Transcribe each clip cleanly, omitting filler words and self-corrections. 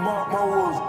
My words.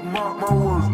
My words. My words.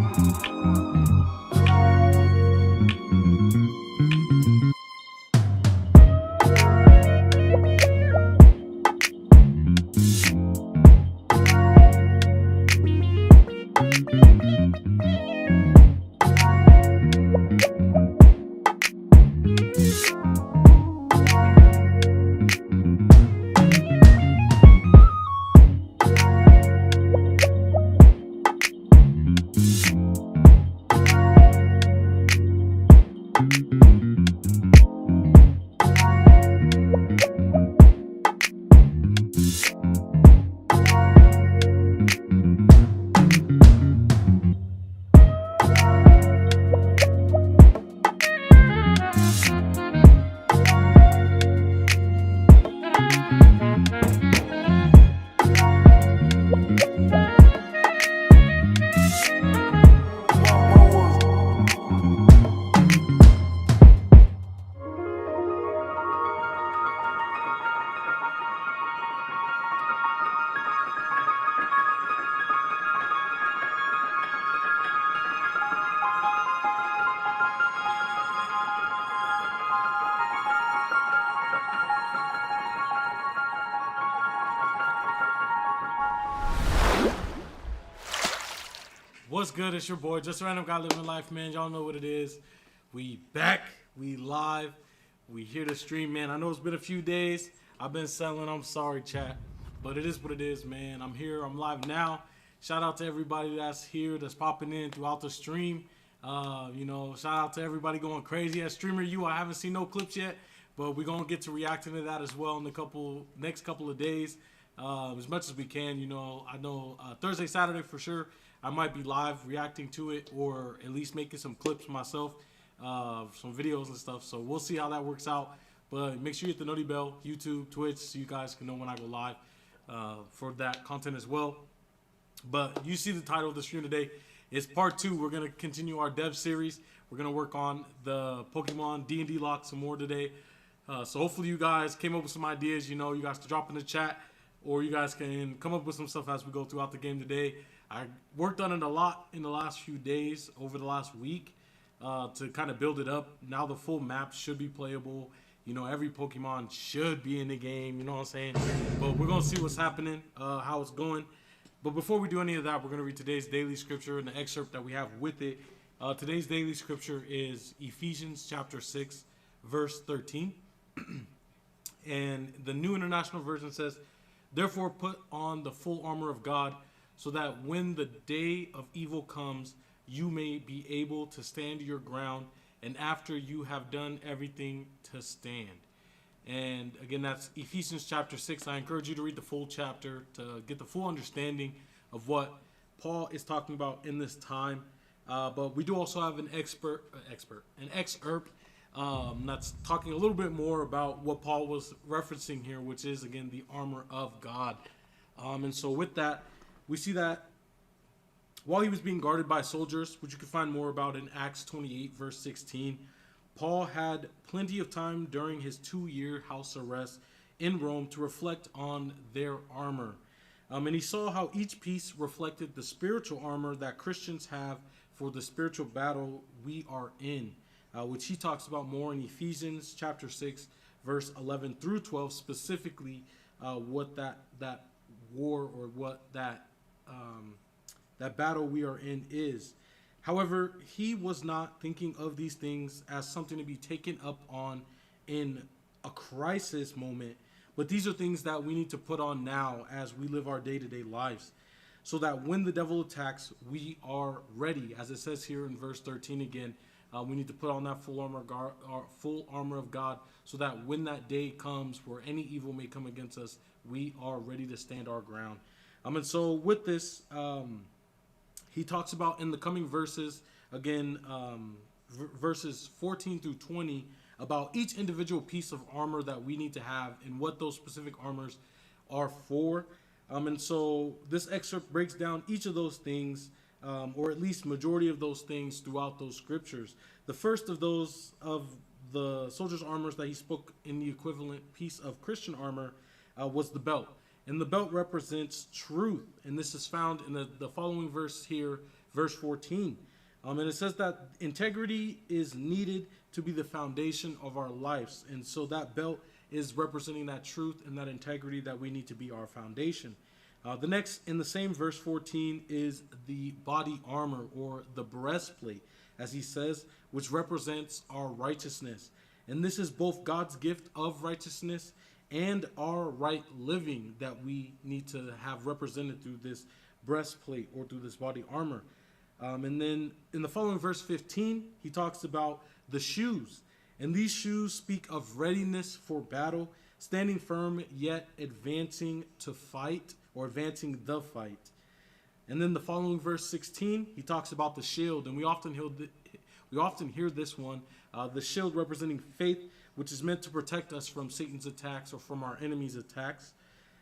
What's good? It's your boy, just a random guy living life, man. Y'all know what it is. We back, we live, we here to stream, man. I know it's been a few days. I've been selling. I'm sorry, chat, but it is what it is, man. I'm here. I'm live now. Shout out to everybody that's here, that's popping in throughout the stream. Shout out to everybody going crazy at Streamer U. I haven't seen no clips yet, but we're gonna get to reacting to that as well in the next couple of days, as much as we can. I know Thursday, Saturday for sure. I might be live reacting to it, or at least making some clips myself, some videos and stuff. So we'll see how that works out. But make sure you hit the noti bell, YouTube, Twitch, so you guys can know when I go live for that content as well. But you see the title of the stream today. It's part 2. We're going to continue our dev series. We're going to work on the Pokemon D&D lock some more today. So hopefully you guys came up with some ideas. You guys can drop in the chat, or you guys can come up with some stuff as we go throughout the game today. I worked on it a lot in the last few days, over the last week, to kind of build it up. Now the full map should be playable. Every Pokemon should be in the game, you know what I'm saying? But we're going to see what's happening, how it's going. But before we do any of that, we're going to read today's daily scripture and the excerpt that we have with it. Today's daily scripture is Ephesians chapter 6, verse 13. And the New International Version says, "Therefore put on the full armor of God, so that when the day of evil comes, you may be able to stand your ground, and after you have done everything, to stand." And again, that's Ephesians chapter 6. I encourage you to read the full chapter to get the full understanding of what Paul is talking about in this time. But we do also have an excerpt that's talking a little bit more about what Paul was referencing here, which is, again, the armor of God. And so with that, we see that while he was being guarded by soldiers, which you can find more about in Acts 28, verse 16, Paul had plenty of time during his 2-year house arrest in Rome to reflect on their armor. And he saw how each piece reflected the spiritual armor that Christians have for the spiritual battle we are in, which he talks about more in Ephesians chapter 6, verse 11 through 12, specifically what that war, or what that battle we are in is. However, he was not thinking of these things as something to be taken up on in a crisis moment, but these are things that we need to put on now as we live our day-to-day lives, so that when the devil attacks, we are ready. As it says here in verse 13 again, we need to put on that full armor of God, so that when that day comes where any evil may come against us, we are ready to stand our ground. And so with this, he talks about in the coming verses, again, verses 14 through 20, about each individual piece of armor that we need to have and what those specific armors are for. And so this excerpt breaks down each of those things, or at least majority of those things throughout those scriptures. The first of those of the soldier's armors that he spoke in the equivalent piece of Christian armor was the belt. And the belt represents truth. And this is found in the following verse here, verse 14. And it says that integrity is needed to be the foundation of our lives. And so that belt is representing that truth and that integrity that we need to be our foundation. The next in the same verse 14 is the body armor, or the breastplate, as he says, which represents our righteousness. And this is both God's gift of righteousness and our right living that we need to have represented through this breastplate or through this body armor. And then in the following verse 15, he talks about the shoes. And these shoes speak of readiness for battle, standing firm yet advancing to fight, or advancing the fight. And then the following verse 16, he talks about the shield. And we often hear this one, the shield representing faith, which is meant to protect us from Satan's attacks or from our enemies' attacks.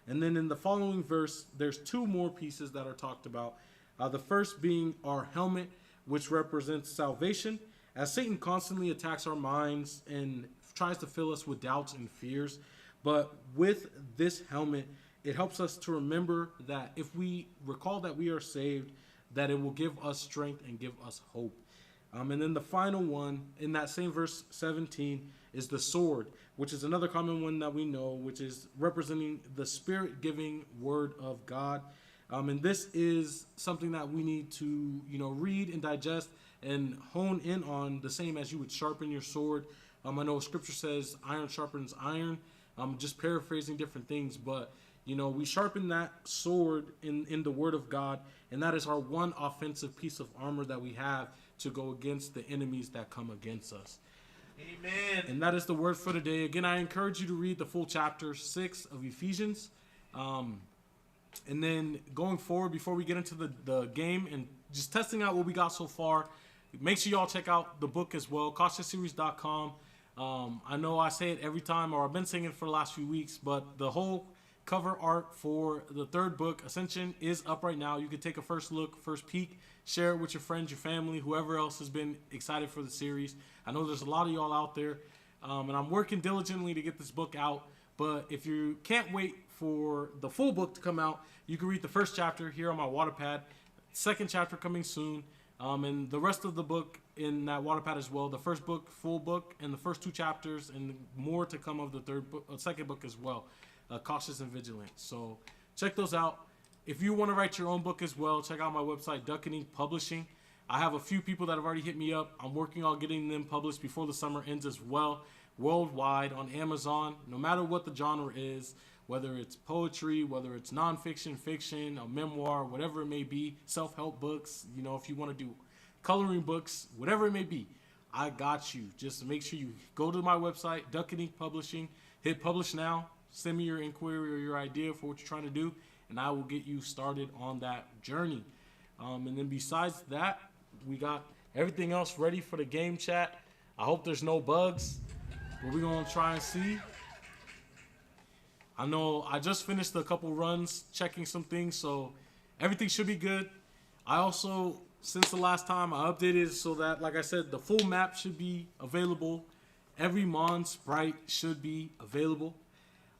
And then in the following verse, there's two more pieces that are talked about. The first being our helmet, which represents salvation, as Satan constantly attacks our minds and tries to fill us with doubts and fears. But with this helmet, it helps us to remember that if we recall that we are saved, that it will give us strength and give us hope. And then the final one in that same verse 17 is the sword, which is another common one that we know, which is representing the spirit-giving word of God. And this is something that we need to, read and digest and hone in on, the same as you would sharpen your sword. I know scripture says iron sharpens iron. I'm just paraphrasing different things, but we sharpen that sword in the word of God, and that is our one offensive piece of armor that we have to go against the enemies that come against us. Amen. And that is the word for today. Again, I encourage you to read the full chapter 6 of Ephesians. And then going forward, before we get into the game and just testing out what we got so far, make sure y'all check out the book as well, cautiousseries.com. I know I say it every time, or I've been saying it for the last few weeks, but the whole cover art for the third book, Ascension, is up right now. You can take a first look, first peek, share it with your friends, your family, whoever else has been excited for the series. I know there's a lot of y'all out there, and I'm working diligently to get this book out. But if you can't wait for the full book to come out, you can read the first chapter here on my Waterpad. Second chapter coming soon, and the rest of the book in that Waterpad as well. The first book, full book, and the first 2 chapters, and more to come of the second book as well. Cautious and Vigilant. So check those out. If you want to write your own book as well, check out my website, Duck and Ink Publishing. I have a few people that have already hit me up. I'm working on getting them published before the summer ends as well, worldwide on Amazon, no matter what the genre is, whether it's poetry, whether it's nonfiction, fiction, a memoir, whatever it may be, self-help books, if you want to do coloring books, whatever it may be, I got you. Just make sure you go to my website, Duck and Ink Publishing, hit publish now, send me your inquiry or your idea for what you're trying to do, and I will get you started on that journey. And then besides that, we got everything else ready for the game chat. I hope there's no bugs, but we're going to try and see. I know I just finished a couple runs checking some things, so everything should be good. I also, since the last time, I updated so that, like I said, the full map should be available. Every Mon sprite should be available.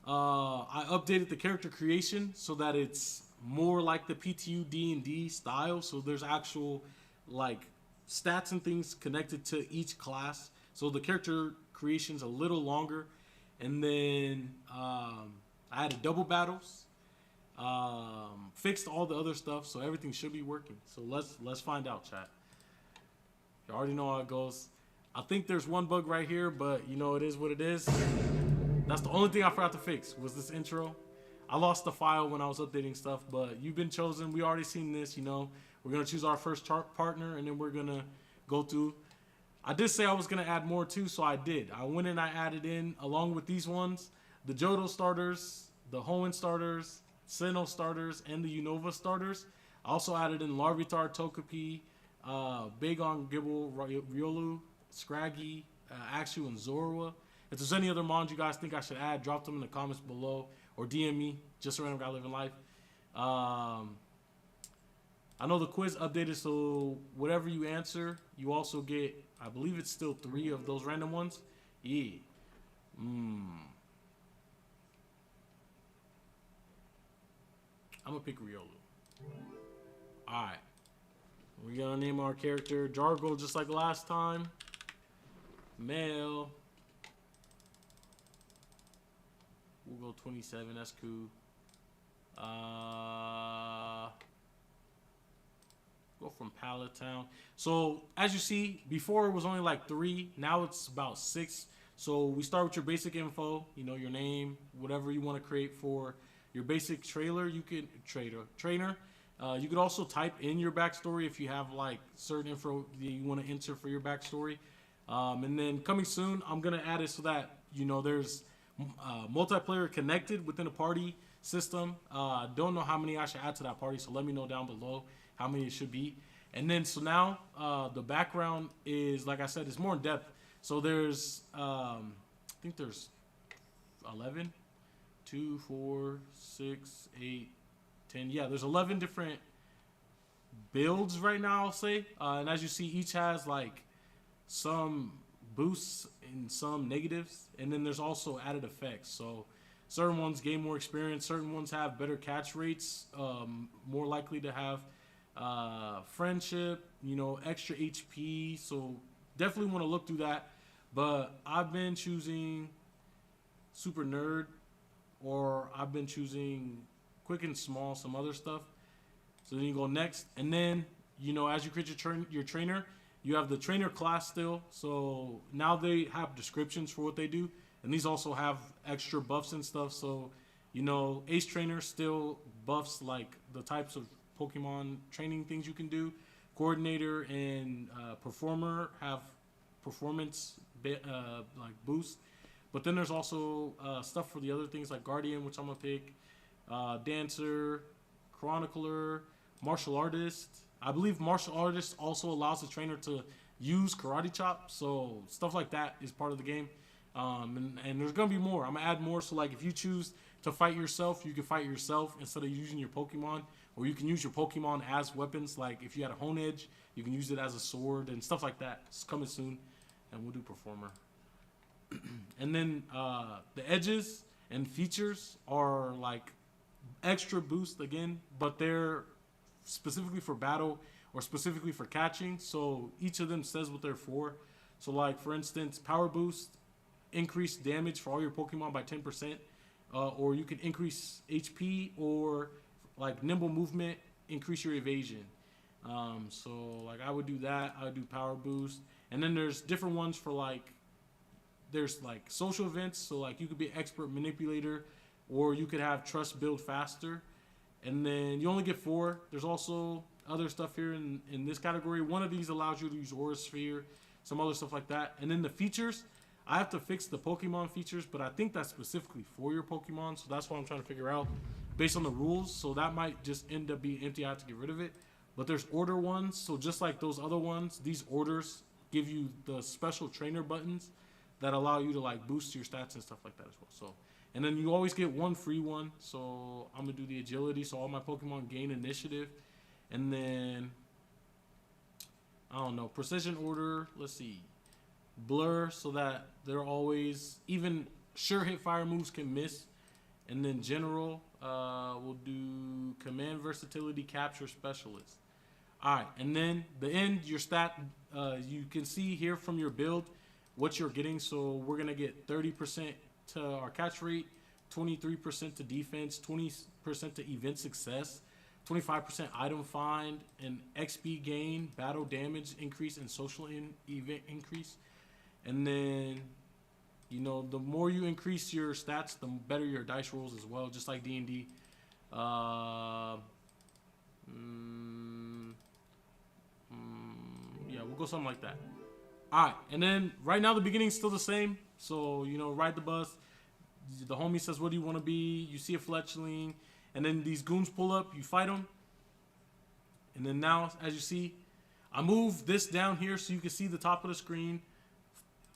I updated the character creation so that it's more like the PTU D&D style. So there's actual stats and things connected to each class. So the character creation's a little longer. And then I added double battles, fixed all the other stuff. So everything should be working. So let's find out, chat. You already know how it goes. I think there's one bug right here, but you know, it is what it is. That's the only thing I forgot to fix was this intro. I lost the file when I was updating stuff, but you've been chosen. We already seen this, you know. We're going to choose our first chart partner, and then we're going to go through. I did say I was going to add more too, so I did. I went and I added in, along with these ones, the Johto starters, the Hoenn starters, Sinnoh starters, and the Unova starters. I also added in Larvitar, Togepi, Bagon, Gibble, Riolu, Scraggy, Axew, and Zorua. If there's any other mons you guys think I should add, drop them in the comments below or DM me. Just a random guy living life. I know the quiz updated, so whatever you answer, you also get, I believe it's still 3 of those random ones. Yeah. I'm gonna pick Riolu. Alright. We're gonna name our character Jargle just like last time. Male. We'll go 27, that's cool. Go from Pallet Town. So as you see, before it was only like 3, now it's about 6. So we start with your basic info, you know, your name, whatever you want to create for your basic trailer. You can trainer. You could also type in your backstory if you have like certain info that you want to enter for your backstory. And then coming soon, I'm gonna add it so that you know there's multiplayer connected within a party system. Don't know how many I should add to that party, so let me know down below how many it should be. And then so now the background is, like I said, it's more in depth. So there's I think there's 11, 2, 4, 6, 8, 10. Yeah, there's 11 different builds right now, I'll say. And as you see, each has like some boosts and some negatives, and then there's also added effects. So certain ones gain more experience, certain ones have better catch rates, more likely to have friendship, you know, extra HP. So definitely want to look through that. But I've been choosing Super Nerd, or I've been choosing Quick and Small, some other stuff. So then you go next, and then you know, as you create your trainer, you have the trainer class still. So now they have descriptions for what they do, and these also have extra buffs and stuff. So you know, Ace Trainer still buffs like the types of Pokemon training things you can do. Coordinator and Performer have performance like boost, but then there's also stuff for the other things like Guardian, which I'm gonna pick, Dancer, Chronicler, Martial Artist. I believe Martial Artist also allows the trainer to use Karate Chop, so stuff like that is part of the game. And there's gonna be more. I'm gonna add more. So like if you choose to fight yourself, you can fight yourself instead of using your Pokemon, or you can use your Pokemon as weapons. Like if you had a Hone Edge, you can use it as a sword and stuff like that. It's coming soon, and we'll do Performer. And then the edges and features are like extra boost again, but they're specifically for battle or specifically for catching. So each of them says what they're for. So like for instance, Power Boost, increase damage for all your Pokemon by 10%, or you can increase HP, or like Nimble Movement, increase your evasion. So like I would do that. I would do Power Boost, and then there's different ones for like, there's like social events. So like you could be Expert Manipulator, or you could have Trust Build Faster, and then you only get 4. There's also other stuff here in this category. One of these allows you to use Aura Sphere, some other stuff like that. And then the features, I have to fix the Pokemon features, but I think that's specifically for your Pokemon, so that's what I'm trying to figure out based on the rules. So that might just end up being empty. I have to get rid of it. But there's order ones, so just like those other ones, these orders give you the special trainer buttons that allow you to like boost your stats and stuff like that as well. So, and then you always get one free one. So I'm gonna do the agility, so all my Pokemon gain initiative. And then I don't know, precision order, let's see, blur, so that they're always, even sure hit fire moves can miss. And then general, we'll do command versatility, capture specialist. All right, and then the end, your stat, you can see here from your build what you're getting. So we're gonna get 30% to our catch rate, 23% to defense, 20% to event success, 25% item find, and XP gain, battle damage increase, and social event increase. And then, you know, the more you increase your stats, the better your dice rolls as well, just like D&D. Yeah, we'll go something like that. All right, and then right now the beginning's still the same. So, you know, ride the bus. The homie says, what do you want to be? You see a fletchling, and then these goons pull up. You fight them. And then now, as you see, I move this down here so you can see the top of the screen.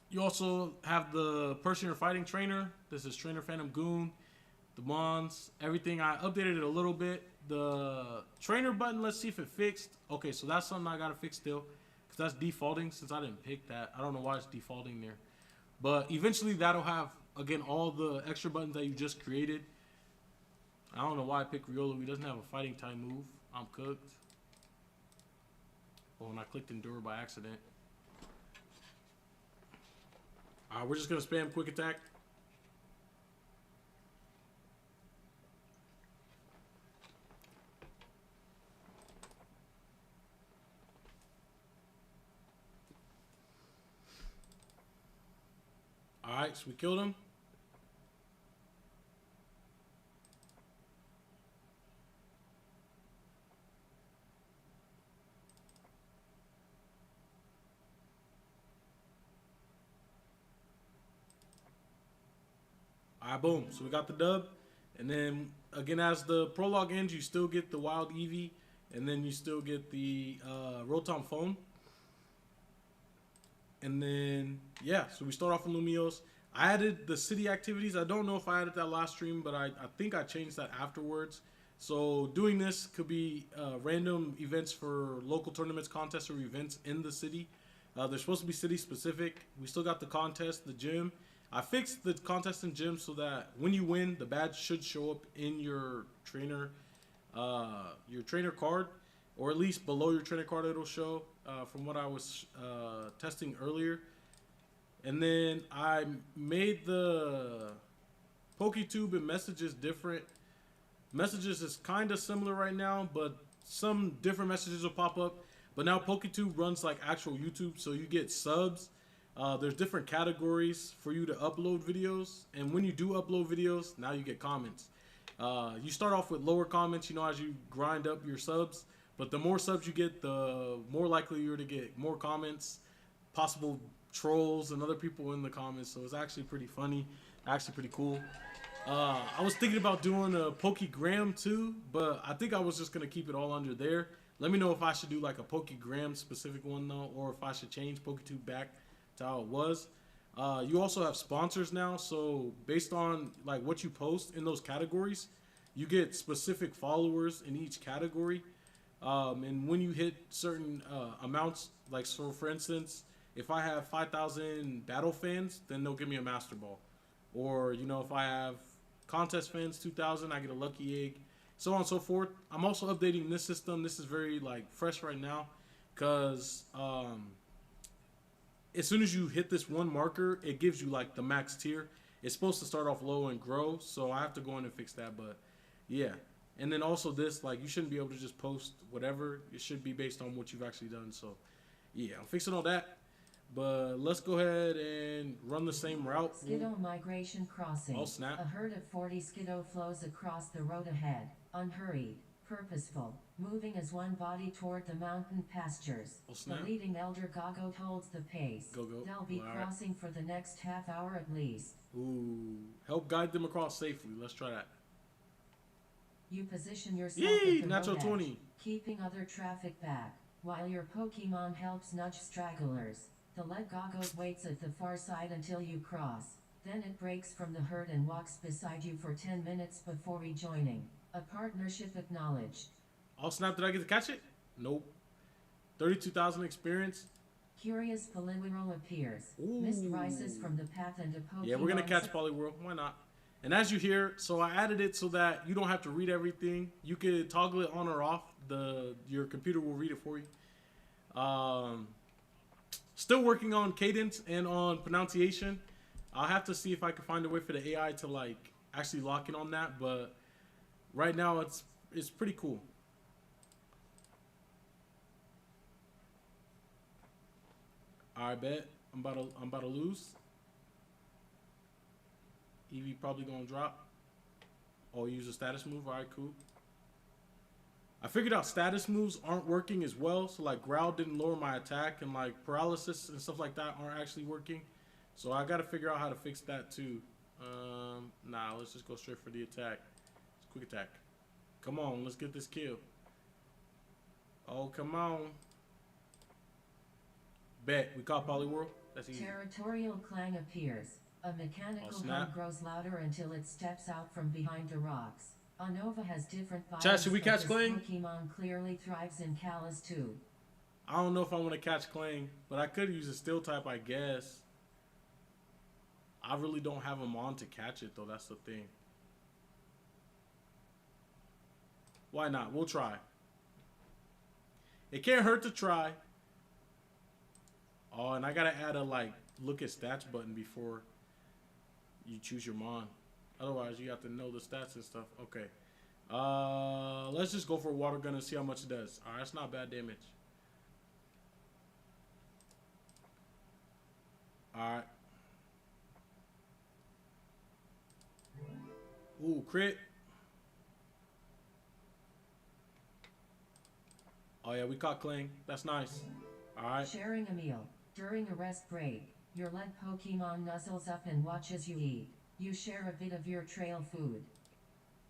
You also have the person you're fighting, trainer. This is Trainer Phantom Goon. The mons, everything. I updated it a little bit. The trainer button, let's see if it fixed. Okay, so that's something I got to fix still. Because that's defaulting since I didn't pick that. I don't know why it's defaulting there. But eventually that'll have, again, all the extra buttons that you just created. I don't know why I picked Riolu. He doesn't have a fighting time move. I'm cooked. Oh, and I clicked Endure by accident. Alright, we're just going to spam quick attack. Alright, so we killed him. Alright, boom. So we got the dub. And then, again, as the prologue ends, you still get the Wild Eevee. And then you still get the Rotom phone. And then, yeah, so we start off in Lumiose. I added the city activities. I don't know if I added that last stream, but I think I changed that afterwards. So doing this could be random events for local tournaments, contests, or events in the city. They're supposed to be city specific. We still got the contest, the gym. I fixed the contest and gym so that when you win, the badge should show up in your trainer card, or at least below your trainer card it'll show, from what I was testing earlier. And then I made the PokeTube and messages different. Messages is kind of similar right now, but some different messages will pop up. But now PokeTube runs like actual YouTube, so you get subs. There's different categories for you to upload videos, and when you do upload videos, now you get comments. You start off with lower comments, you know, as you grind up your subs, but the more subs you get, the more likely you're to get more comments, possible trolls and other people in the comments. So it's actually pretty funny, actually pretty cool. I was thinking about doing a Pokegram too, but I think I was just gonna keep it all under there. Let me know if I should do like a Pokegram specific one though, or if I should change PokeTube back to how it was. You also have sponsors now, so based on like what you post in those categories, you get specific followers in each category. And when you hit certain amounts, like so for instance, if I have 5,000 battle fans, then they'll give me a Master Ball. Or, you know, if I have contest fans, 2,000, I get a lucky egg, so on and so forth. I'm also updating this system. This is very like fresh right now, because as soon as you hit this one marker, it gives you like the max tier. It's supposed to start off low and grow, so I have to go in and fix that. But yeah, and then also this, like, you shouldn't be able to just post whatever. It should be based on what you've actually done. So yeah, I'm fixing all that. But let's go ahead and run the same route. Skiddo Migration Crossing. Oh, snap. A herd of 40 Skiddo flows across the road ahead, unhurried, purposeful, moving as one body toward the mountain pastures. Oh, snap. The leading elder Gogo holds the pace. Go. They'll be All right. crossing for the next half hour at least. Ooh, help guide them across safely. Let's try that. You position yourself Yee, at the natural road edge, 20. keeping other traffic back, while your Pokemon helps nudge stragglers. The lead Gogo waits at the far side until you cross. Then it breaks from the herd and walks beside you for 10 minutes before rejoining. A partnership acknowledged. Oh snap, did I get to catch it? Nope. 32,000 experience. Curious Poliwhirl appears. Ooh. Mist rises from the path and a Pokemon... Yeah, we're going to catch Poliwhirl. Why not? And as you hear, so I added it so that you don't have to read everything. You could toggle it on or off. Your computer will read it for you. Still working on cadence and on pronunciation. I'll have to see if I can find a way for the AI to like actually lock in on that, but right now it's pretty cool. I bet. I'm about to lose. Eevee probably gonna drop. Oh, use a status move. All right, cool. I figured out status moves aren't working as well. So like Growl didn't lower my attack, and like paralysis and stuff like that aren't actually working. So I gotta figure out how to fix that too. Nah, let's just go straight for the attack. It's quick attack. Come on, let's get this kill. Oh, come on. Bet. We caught Poliwhirl. That's easy. Territorial clang appears. A mechanical hum grows louder until it steps out from behind the rocks. Unova has different vibes. Chat, should we catch Clang? Pokemon clearly thrives in Kalos too. I don't know if I want to catch Clang, but I could use a Steel type, I guess. I really don't have him on to catch it, though. That's the thing. Why not? We'll try. It can't hurt to try. Oh, and I gotta add a like look at stats button before you choose your mon. Otherwise, you have to know the stats and stuff. Okay. Let's just go for a water gun and see how much it does. All right, that's not bad damage. All right. Ooh, crit. Oh yeah, we caught Clang. That's nice. All right. Sharing a meal. During a rest break, your lead Pokemon nuzzles up and watches you eat. You share a bit of your trail food.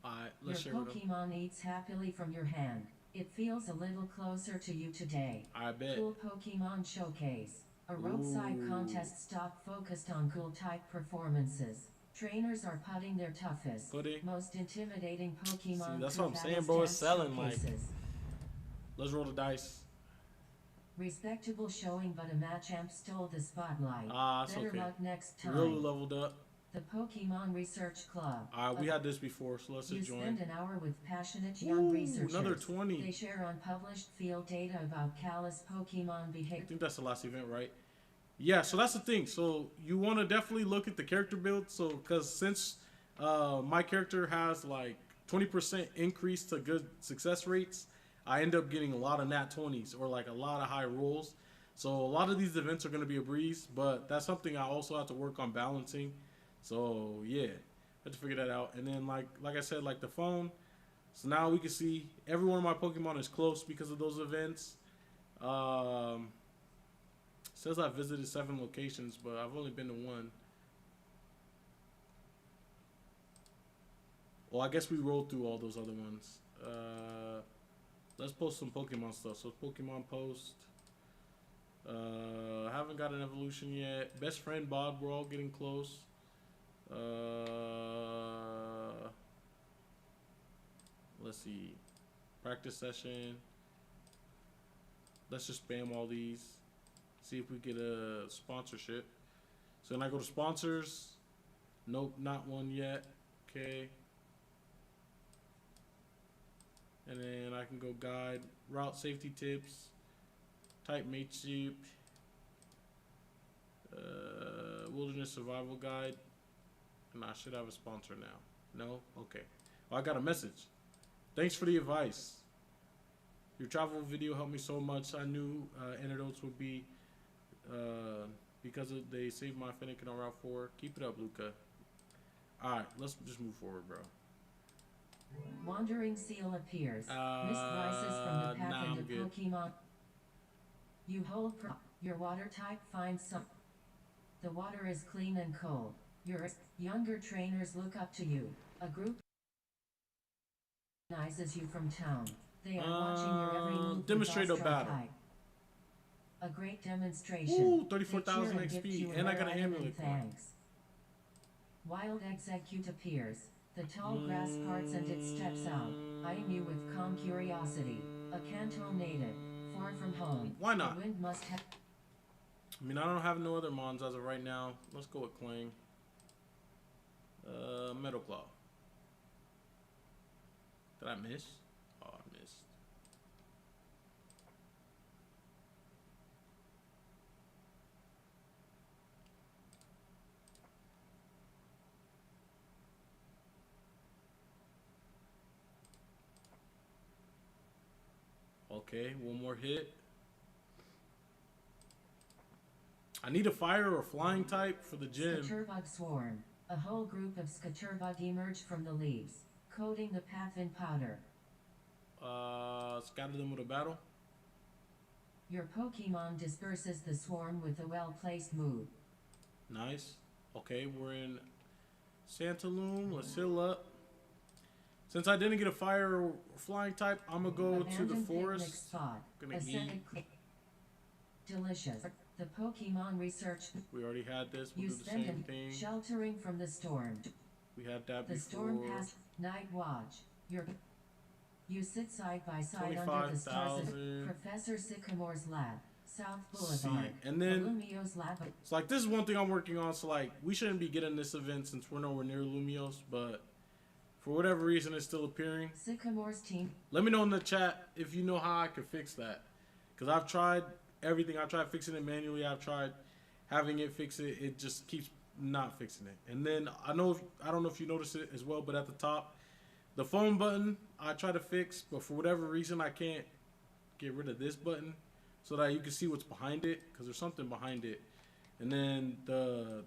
Alright, let's share your it. Pokemon eats happily from your hand. It feels a little closer to you today. I bet. Cool Pokemon Showcase. A roadside contest stop focused on cool type performances. Trainers are putting their toughest, most intimidating Pokemon. See, that's what I'm saying, bro. It's selling like. Let's roll the dice. Respectable showing, but a Machamp stole the spotlight. That's Better okay. luck next time. Really leveled up. The Pokemon Research Club. Alright, we had this before, so let's just join. You spend an hour with passionate young researchers. Another 20. They share unpublished field data about Kalos Pokemon behavior. I think that's the last event, right? Yeah, so that's the thing. So you want to definitely look at the character build. So, because since my character has like 20% increase to good success rates, I end up getting a lot of nat 20s or like a lot of high rolls. So a lot of these events are going to be a breeze, but that's something I also have to work on balancing. So yeah, I have to figure that out. And then like I said, like the phone. So now we can see every one of my Pokemon is close because of those events. Says I visited 7 locations, but I've only been to 1. Well, I guess we rolled through all those other ones. Let's post some Pokemon stuff. So Pokemon post. I haven't got an evolution yet. Best friend Bob, we're all getting close. Let's see. Practice session. Let's just spam all these. See if we get a sponsorship. So then I go to sponsors. Nope, not one yet. Okay. And then I can go guide, route safety tips, type mateship, wilderness survival guide, and I should have a sponsor now. No? Okay. Oh, I got a message. Thanks for the advice. Your travel video helped me so much. I knew antidotes would be because they saved my Fennekin on Route 4. Keep it up, Luca. Alright, let's just move forward, bro. Wandering Seal appears. Mist rises from the pack into Pokemon. You hold your water type finds some. The water is clean and cold. Your younger trainers look up to you. A group recognizes you from town. They are watching your every move. Demonstrator battle. Type. A great demonstration. Ooh, 34,000 XP, and I got an amulet. Thanks. Wild Execute appears. The tall grass parts and it steps out, eyeing you with calm curiosity. A Kanto native, far from home. Why not? The wind must have. I mean, I don't have no other mons as of right now. Let's go with Clang. Metal Claw. Did I miss? Oh, I missed. Okay, one more hit. I need a fire or flying type for the gym. Scatterbug swarm. A whole group of scatterbug emerged from the leaves, coating the path in powder. Scatter them with a battle. Your Pokemon disperses the swarm with a well-placed move. Nice. Okay, we're in Santaloom. Let's heal up. Since I didn't get a fire or flying type, I'm gonna go to the Abandoned picnic forest. spot. Gonna Acidic eat. Delicious. The Pokemon research. We already had this. We'll You do the spend same it thing. sheltering from the storm. We had that The before. storm passed. Night watch. You sit side by side under the stars of 25,000. Professor Sycamore's lab, South See, Boulevard. and then Lumio's lab. it's like this is one thing I'm working on. So like we shouldn't be getting this event since we're nowhere near Lumios, but for whatever reason it's still appearing. Sycamore's team. Let me know in the chat if you know how I can fix that, because I've tried everything. I tried fixing it manually. I've tried having it fix it. It just keeps not fixing it. And then I don't know if you noticed it as well, but at the top, the phone button I try to fix, but for whatever reason I can't get rid of this button so that you can see what's behind it, because there's something behind it. And then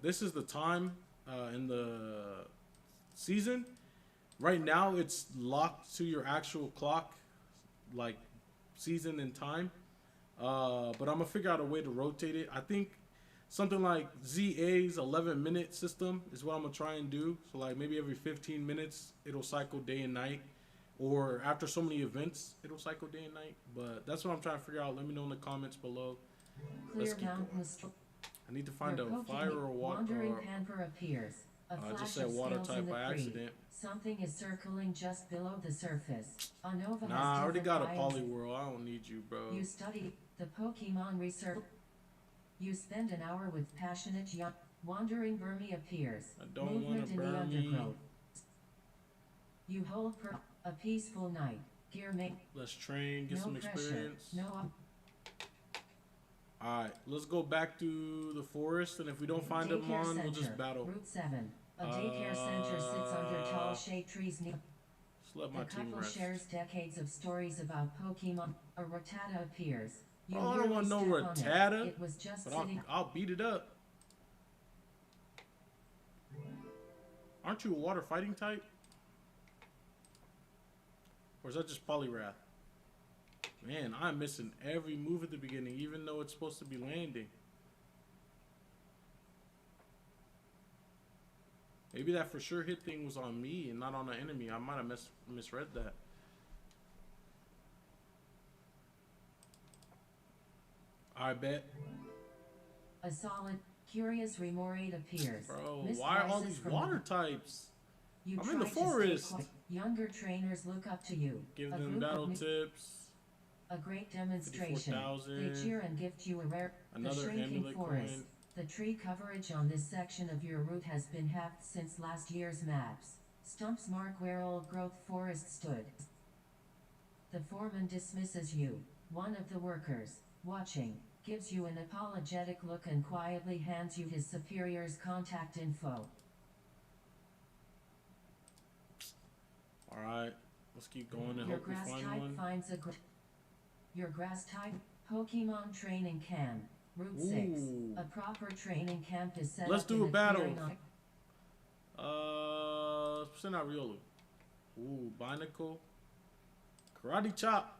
this is the time in the season. Right now it's locked to your actual clock, like season and time. But I'm gonna figure out a way to rotate it. I think something like ZA's 11-minute system is what I'm gonna try and do. So like maybe every 15 minutes it'll cycle day and night, or after so many events it'll cycle day and night. But that's what I'm trying to figure out. Let me know in the comments below. Let's Clear keep mountains. going. I need to find Your a fire or water. Wandering Pamper appears. A I flash just said of water scales in type the by creek. accident. Something is circling just below the surface. Unova Nah, I has already got a different biomes. Poliwhirl. I don't need you, bro. You study the Pokemon research. You spend an hour with passionate young. Wandering Burmy appears. I don't Movement want to in the burn me. undergrowth. You hold a peaceful night. Gear make Let's train, get no some pressure. experience. No. Alright, let's go back to the forest, and if we don't find them Daycare on, we'll just center. battle. Route 7. A daycare center sits under tall shade trees near. Just let my The team couple rest. shares decades of stories about Pokemon. A Rattata appears. You Oh, I don't nearly want no step on it. Rattata, It was just but sitting. I'll beat it up. Aren't you a water fighting type? Or is that just Poliwrath? Man, I'm missing every move at the beginning, even though it's supposed to be landing. Maybe that for sure hit thing was on me and not on the enemy. I might have misread that. I bet. A solid, curious Remoraid appears. Bro, Mist why are all rises these from water types? You I'm in the try to stay forest. quiet. Younger trainers look up to you. Give A them group of battle new- tips. A great demonstration. 54,000. They cheer and gift you a rare. Another the shrinking amulet forest. coin. The tree coverage on this section of your route has been halved since last year's maps. Stumps mark where old growth forest stood. The foreman dismisses you. One of the workers, watching, gives you an apologetic look and quietly hands you his superior's contact info. Alright, let's keep going and Your hope we grass find type one. finds a Your grass type Pokemon training camp. Route 6. Ooh. A proper training camp is set Let's up do in a the battle. clearing on- Send out Riolu. Ooh, Binacle. Karate Chop.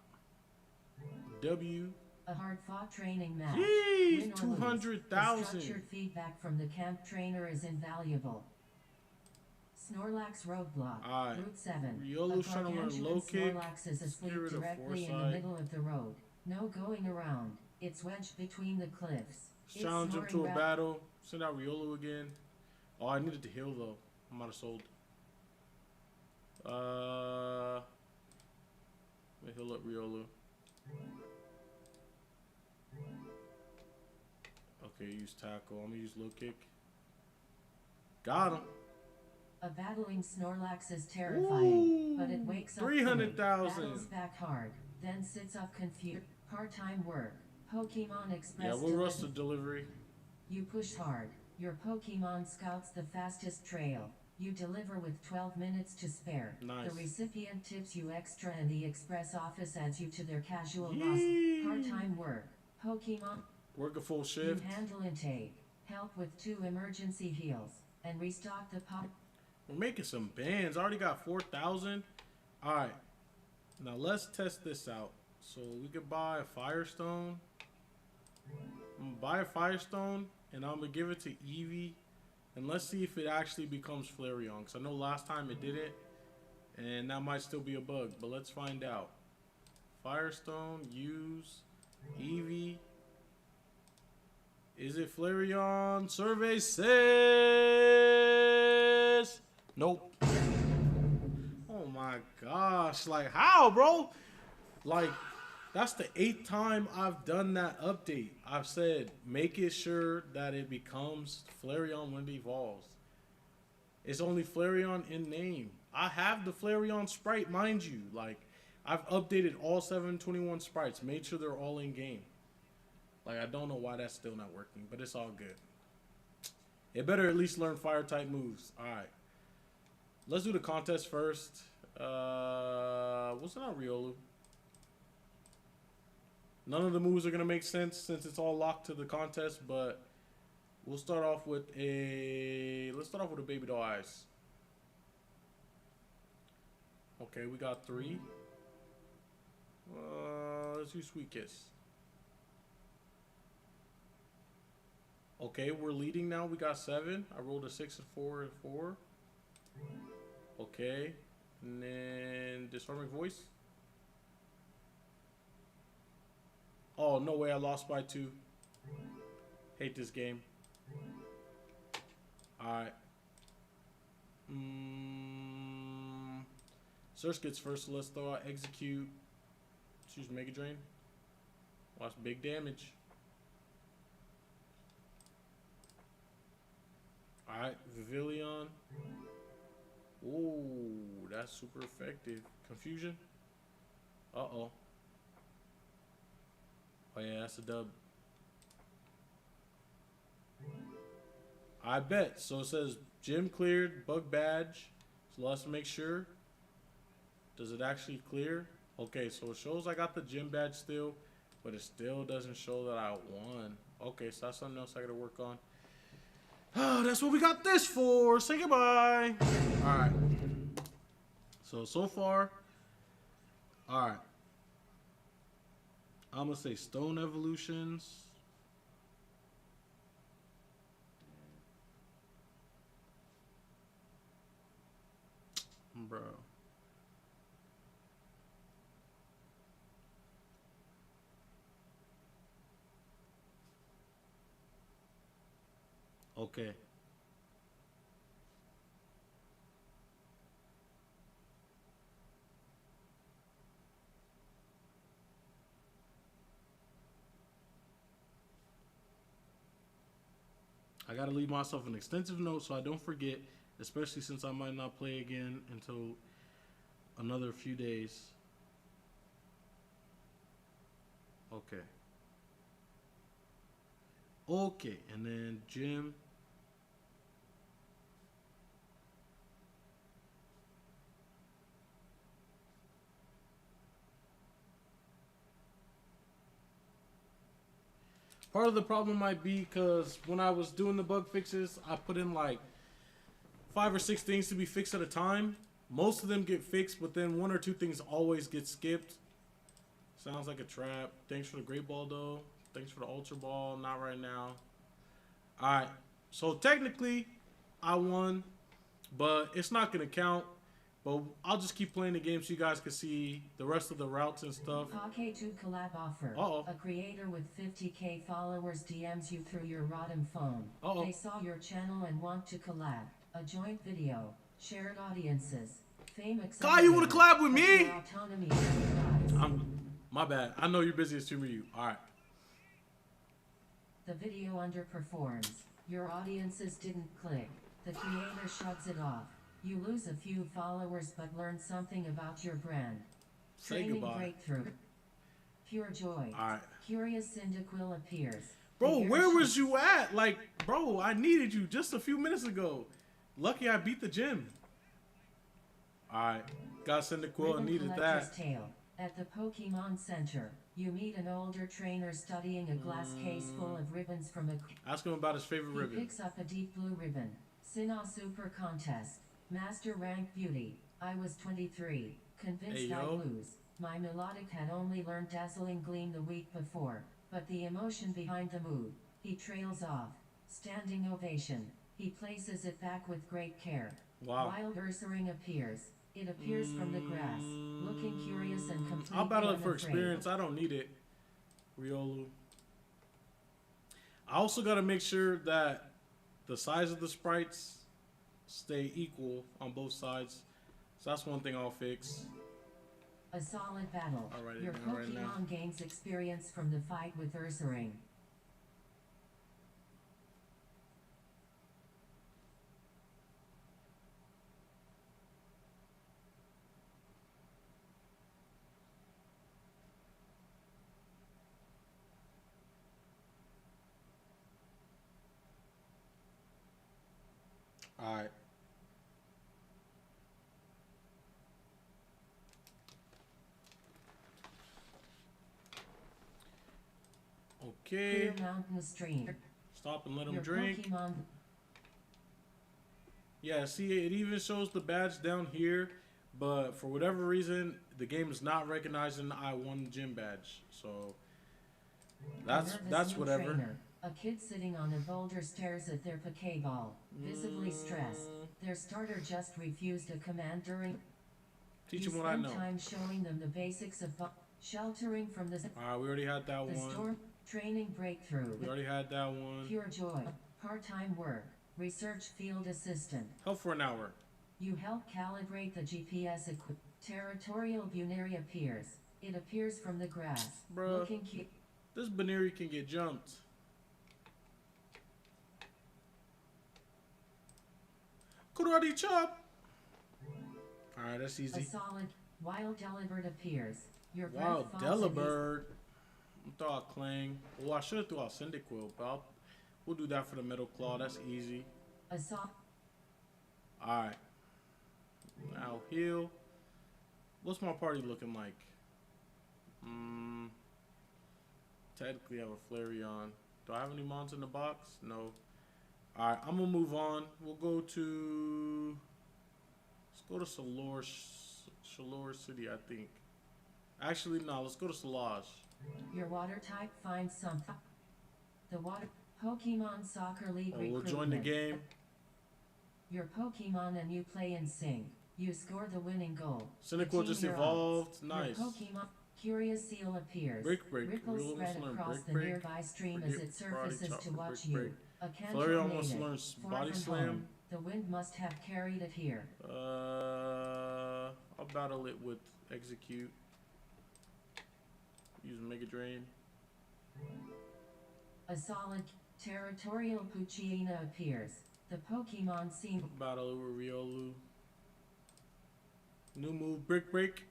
W. A hard-fought training match. Jeez, Win or lose, 200,000. the structured feedback from the camp trainer is invaluable. Snorlax roadblock. Alright. Route 7. Riolu's A trying to learn gargantuan low kick. Snorlax is asleep Spirit of directly in the Foresight. middle of the road. No going around. It's wedged between the cliffs. Let's challenge him to a snoring battle. Send out Riolu again. Oh, I needed to heal though. I'm out of sold. Let me heal up Riolu. Okay, use tackle. I'm gonna use low kick. Got him. A battling Snorlax is terrifying, but it Ooh, wakes up 300,000. quick, battles back hard, then sits up confused. Part-time work. Pokemon Express. Yeah, we'll rush the delivery. delivery. You push hard. Your Pokemon scouts the fastest trail. You deliver with 12 minutes to spare. Nice. The recipient tips you extra and the express office adds you to their casual roster. Yee. Part-time work. Pokemon. Work a full You shift. handle intake, help with 2 emergency heals, and restock the pot. We're making some bands. I already got 4,000. All right. Now let's test this out. So we could buy a Firestone. I'm gonna buy a Firestone and I'm gonna give it to Eevee. And let's see if it actually becomes Flareon. Because I know last time it didn't. And that might still be a bug. But let's find out. Firestone, use, Eevee. Is it Flareon? Survey says nope. Oh my gosh. Like how, bro? Like that's the 8th time I've done that update. I've said make it sure that it becomes Flareon when it evolves. It's only Flareon in name. I have the Flareon sprite, mind you. Like I've updated all 721 sprites, made sure they're all in game. Like I don't know why that's still not working, but it's all good. It better at least learn fire type moves. All right. Let's do the contest first. What's it on Riolu? None of the moves are gonna make sense since it's all locked to the contest, but we'll start off with a. Let's start off with a Baby Doll Eyes. Okay, we got 3. Let's do Sweet Kiss. Okay, we're leading now. We got 7. I rolled a 6, a 4, and 4. Okay, and then Disarming Voice. Oh, no way, I lost by 2. Hate this game. Alright. Search gets first, so let's throw out Execute. Choose Mega Drain. Watch big damage. Alright, Vivillon. Ooh, that's super effective. Confusion. Uh-oh. Oh yeah, that's a dub. I bet. So it says gym cleared, bug badge. So let's make sure. Does it actually clear? Okay, so it shows I got the gym badge still, but it still doesn't show that I won. Okay, so that's something else I gotta work on. Oh, that's what we got this for. Say goodbye. Alright. So far. Alright. I'm gonna say Stone Evolutions. Bro. Okay. I gotta leave myself an extensive note so I don't forget, especially since I might not play again until another few days. Okay. Okay, and then gym. Part of the problem might be because when I was doing the bug fixes, I put in like 5 or 6 things to be fixed at a time. Most of them get fixed, but then 1 or 2 things always get skipped. Sounds like a trap. Thanks for the Great Ball, though. Thanks for the Ultra Ball. Not right now. Alright. So technically, I won, but it's not going to count. But I'll just keep playing the game so you guys can see the rest of the routes and stuff. Poké2 collab offer. Uh-oh. A creator with 50k followers DMs you through your Rotom phone. Uh-oh. They saw your channel and want to collab. A joint video. Shared audiences. Fame Kai, you want to collab with me? Autonomy. My bad. I know you're busy as to you. All right. The video underperforms. Your audiences didn't click. The creator shrugs it off. You lose a few followers but learn something about your brand. Say Training goodbye. breakthrough. Pure joy. Alright. Curious Cyndaquil appears. Bro, where was you at? Like, bro, I needed you just a few minutes ago. Lucky I beat the gym. Alright. Got Cyndaquil and needed that. Tale. At the Pokemon Center. You meet an older trainer studying a glass case full of ribbons from a... Ask him about his favorite He ribbon. picks up a deep blue ribbon. Sinnoh Super Contest. Master Rank Beauty. I was 23. Convinced Hey, I'd yo. lose. My melodic had only learned Dazzling Gleam the week before. But the emotion behind the move. He trails off. Standing ovation. He places it back with great care. Wow. Wild Ursaring appears. It appears from the grass, looking curious and completely I'll battle it for unafraid. experience. I don't need it. Riolu. I also got to make sure that the size of the sprites stay equal on both sides. So that's one thing I'll fix. A solid battle. I'll write it Your down right now. Pokemon gains experience from the fight with Ursaring. All right. Okay. Clear mountain stream. Stop and let him Your drink. Pokemon... Yeah, see, it even shows the badge down here, but for whatever reason, the game is not recognizing I won the gym badge. So that's New whatever. Trainer. A kid sitting on a boulder stares at their Pokeball, visibly stressed. Their starter just refused a command during... Teach You him what I spend know. time showing them the basics of sheltering from the All right, we already had that one. storm. Training breakthrough. We already had that one. Pure joy. Part-time work. Research field assistant. Help for an hour. You help calibrate the GPS equipment. Territorial Buneri appears. It appears from the grass. Bruh. Looking cute. This Baneri can get jumped. Karate chop. All right, that's A easy. solid Wild Delibird appears. Your breath Wow, falls and Delibird. I'm throw out Clang. Oh, I should have threw out Cyndaquil, but we'll do that for the Metal Claw. That's easy. A soft All right. Now heal. What's my party looking like? Technically, I have a Flareon. Do I have any mons in the box? No. All right, I'm gonna move on. We'll go to. Let's go to Shalor City, I think. Actually, no. Let's go to Solage. Your water type finds something. The water Pokemon Soccer League Oh, we'll join the recruitment. game. Your Pokemon and you play in sync. You score the winning goal. Cyndaquil Team just your evolved. odds. Nice. Your Pokemon Curious Seal appears. Break, break. Ripples We spread almost learned across break, the break. nearby stream as Forget it surfaces karate to chop, watch break, break. you. A Kanto Flareon wants to native. learn Far Body from Slam. home. The wind must have carried it here. I'll battle it with Execute. Use Mega Drain. A solid territorial Poochyena appears. The Pokemon seem Battle it with Riolu. New move, Brick Break.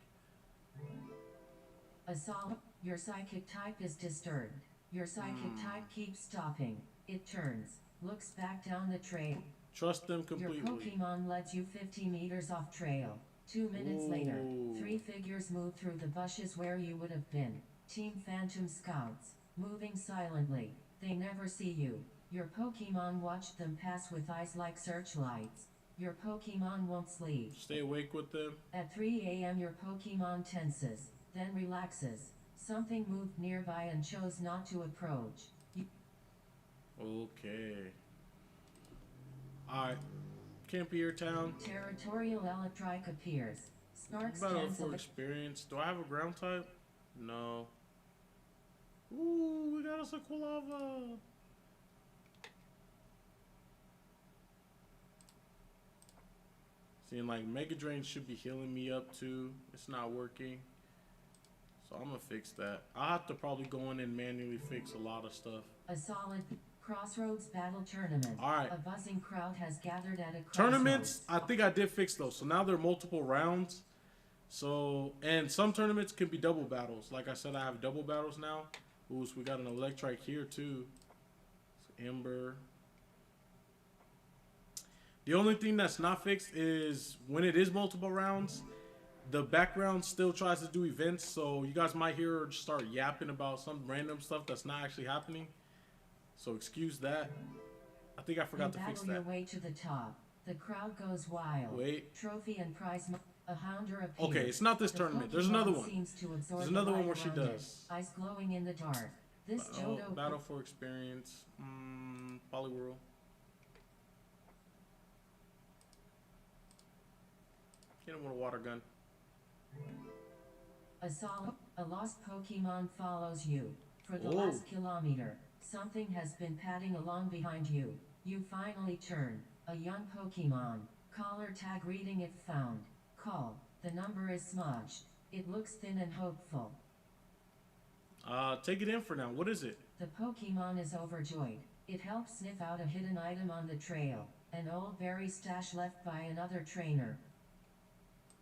a solid. Your psychic type is disturbed. Your psychic type keeps stopping. It turns, looks back down the trail. Trust them Your completely. Pokemon lets you 50 meters off trail. 2 minutes later, Ooh. 3 figures move through the bushes where you would have been. Team Phantom Scouts, moving silently. They never see you. Your Pokemon watched them pass with eyes like searchlights. Your Pokemon won't sleep. Stay awake with them. At 3 a.m. your Pokemon tenses, then relaxes. Something moved nearby and chose not to approach. Okay. Alright. Campier Town. Territorial Electrike appears. Sparks Battle stands for of experience. Do I have a ground type? No. Ooh, we got us a Quilava. Seeing like Mega Drain should be healing me up too. It's not working. So I'm gonna fix that. I'll have to probably go in and manually fix a lot of stuff. a solid Crossroads Battle Tournament. Alright. A buzzing crowd has gathered at a crossroads. Tournaments, I think I did fix those. So now there are multiple rounds. So, and some tournaments can be double battles. Like I said, I have double battles now. Ooh, so we got an Electrike here too. It's Ember. The only thing that's not fixed is when it is multiple rounds, The background still tries to do events, so you guys might hear her start yapping about some random stuff that's not actually happening. So excuse that. I think I forgot to fix battle your that. way to the top. The crowd goes wild. Wait. Trophy and prize. A hounder appears. Okay, it's not this The tournament. There's Pokemon another one. seems to absorb There's the another one light where she around it. does. Eyes glowing in the dark. This Johto Battle for experience. Poliwhirl. Hit him with a water gun. A lost Pokemon follows you. For the Oh. last kilometer, something has been padding along behind you. You finally turn. A young Pokemon. Collar tag reading if found. Call. The number is smudged. It looks thin and hopeful. Take it in for now. What is it? The Pokemon is overjoyed. It helps sniff out a hidden item on the trail. An old berry stash left by another trainer.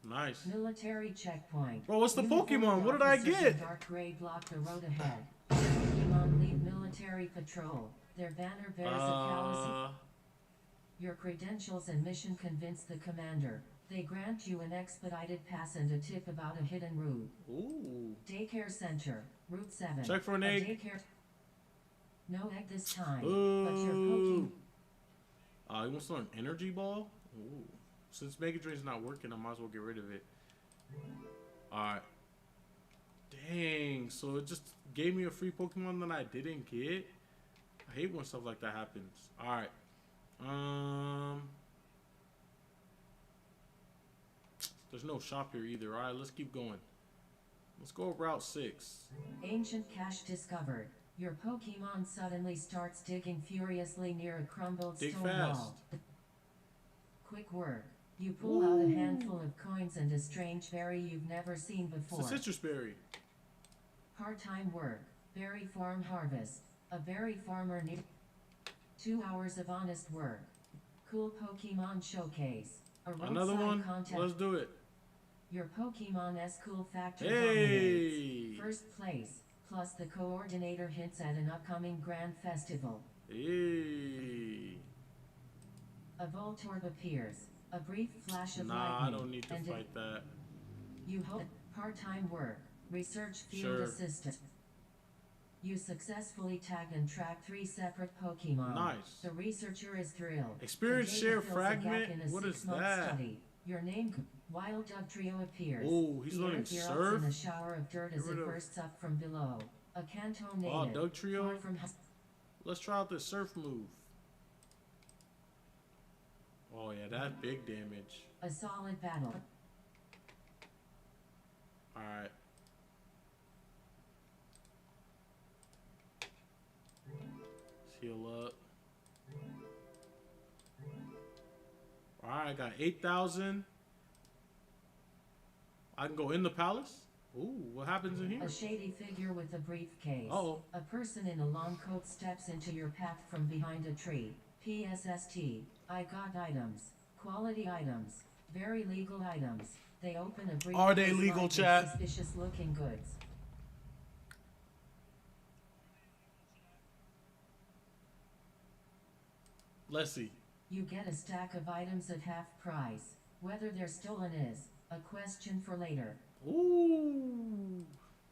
Nice. Military checkpoint. Bro, what's the Uniformed Pokemon? What did I officers get? in dark gray block the road ahead. Pokemon lead military patrol. Their banner bears a Kalos. Your credentials and mission convince the commander. They grant you an expedited pass and a tip about a hidden route. Ooh. Daycare center, Route 7. Check for an A egg. daycare. No egg this time. Ooh. But your Pokemon. You want some energy ball? Ooh. Since Mega Drain's not working, I might as well get rid of it. Alright. Dang, so it just gave me a free Pokemon that I didn't get? I hate when stuff like that happens. Alright. There's no shop here either. Alright, let's keep going. Let's go Route 6. Ancient cache discovered. Your Pokemon suddenly starts digging furiously near a crumbled Dig stone fast. wall. Quick work. You pull out a handful of coins and a strange berry you've never seen before. It's a citrus berry. Part-time work. Berry farm harvest. A berry farmer near 2 hours of honest work. Cool Pokemon showcase. A roadside Another one? contest. Let's do it. Your Pokemon's cool factor Hey! dominates. First place, plus the coordinator hints at an upcoming grand festival. Hey. A Voltorb appears. A brief flash of Nah, I lightning. don't need to and fight that. You hope part-time work. Research field Sure. assistant. You successfully tagged and tracked 3 separate Pokemon. Nice. The researcher is thrilled. Experience The share data fills a gap fragment? in a What is 6-month that? Study. Your name, Wild Dugtrio appears. Oh, he's The learning earth erupts surf? in a shower of dirt as Get rid it of- bursts up from below. A Kanto native. Wow, Dugtrio? far from Let's try out this surf move. Oh yeah, that's big damage. a solid battle. Alright. Let's heal up. Alright, I got 8,000. I can go in the palace? Ooh, what happens in here? A shady figure with a briefcase. Uh-oh. A person in a long coat steps into your path from behind a tree. PSST. I got items. Quality items. Very legal items. They open a briefcase. Are they legal, lined with chat? Suspicious looking goods. Let's see. You get a stack of items at half price. Whether they're stolen is a question for later. Ooh.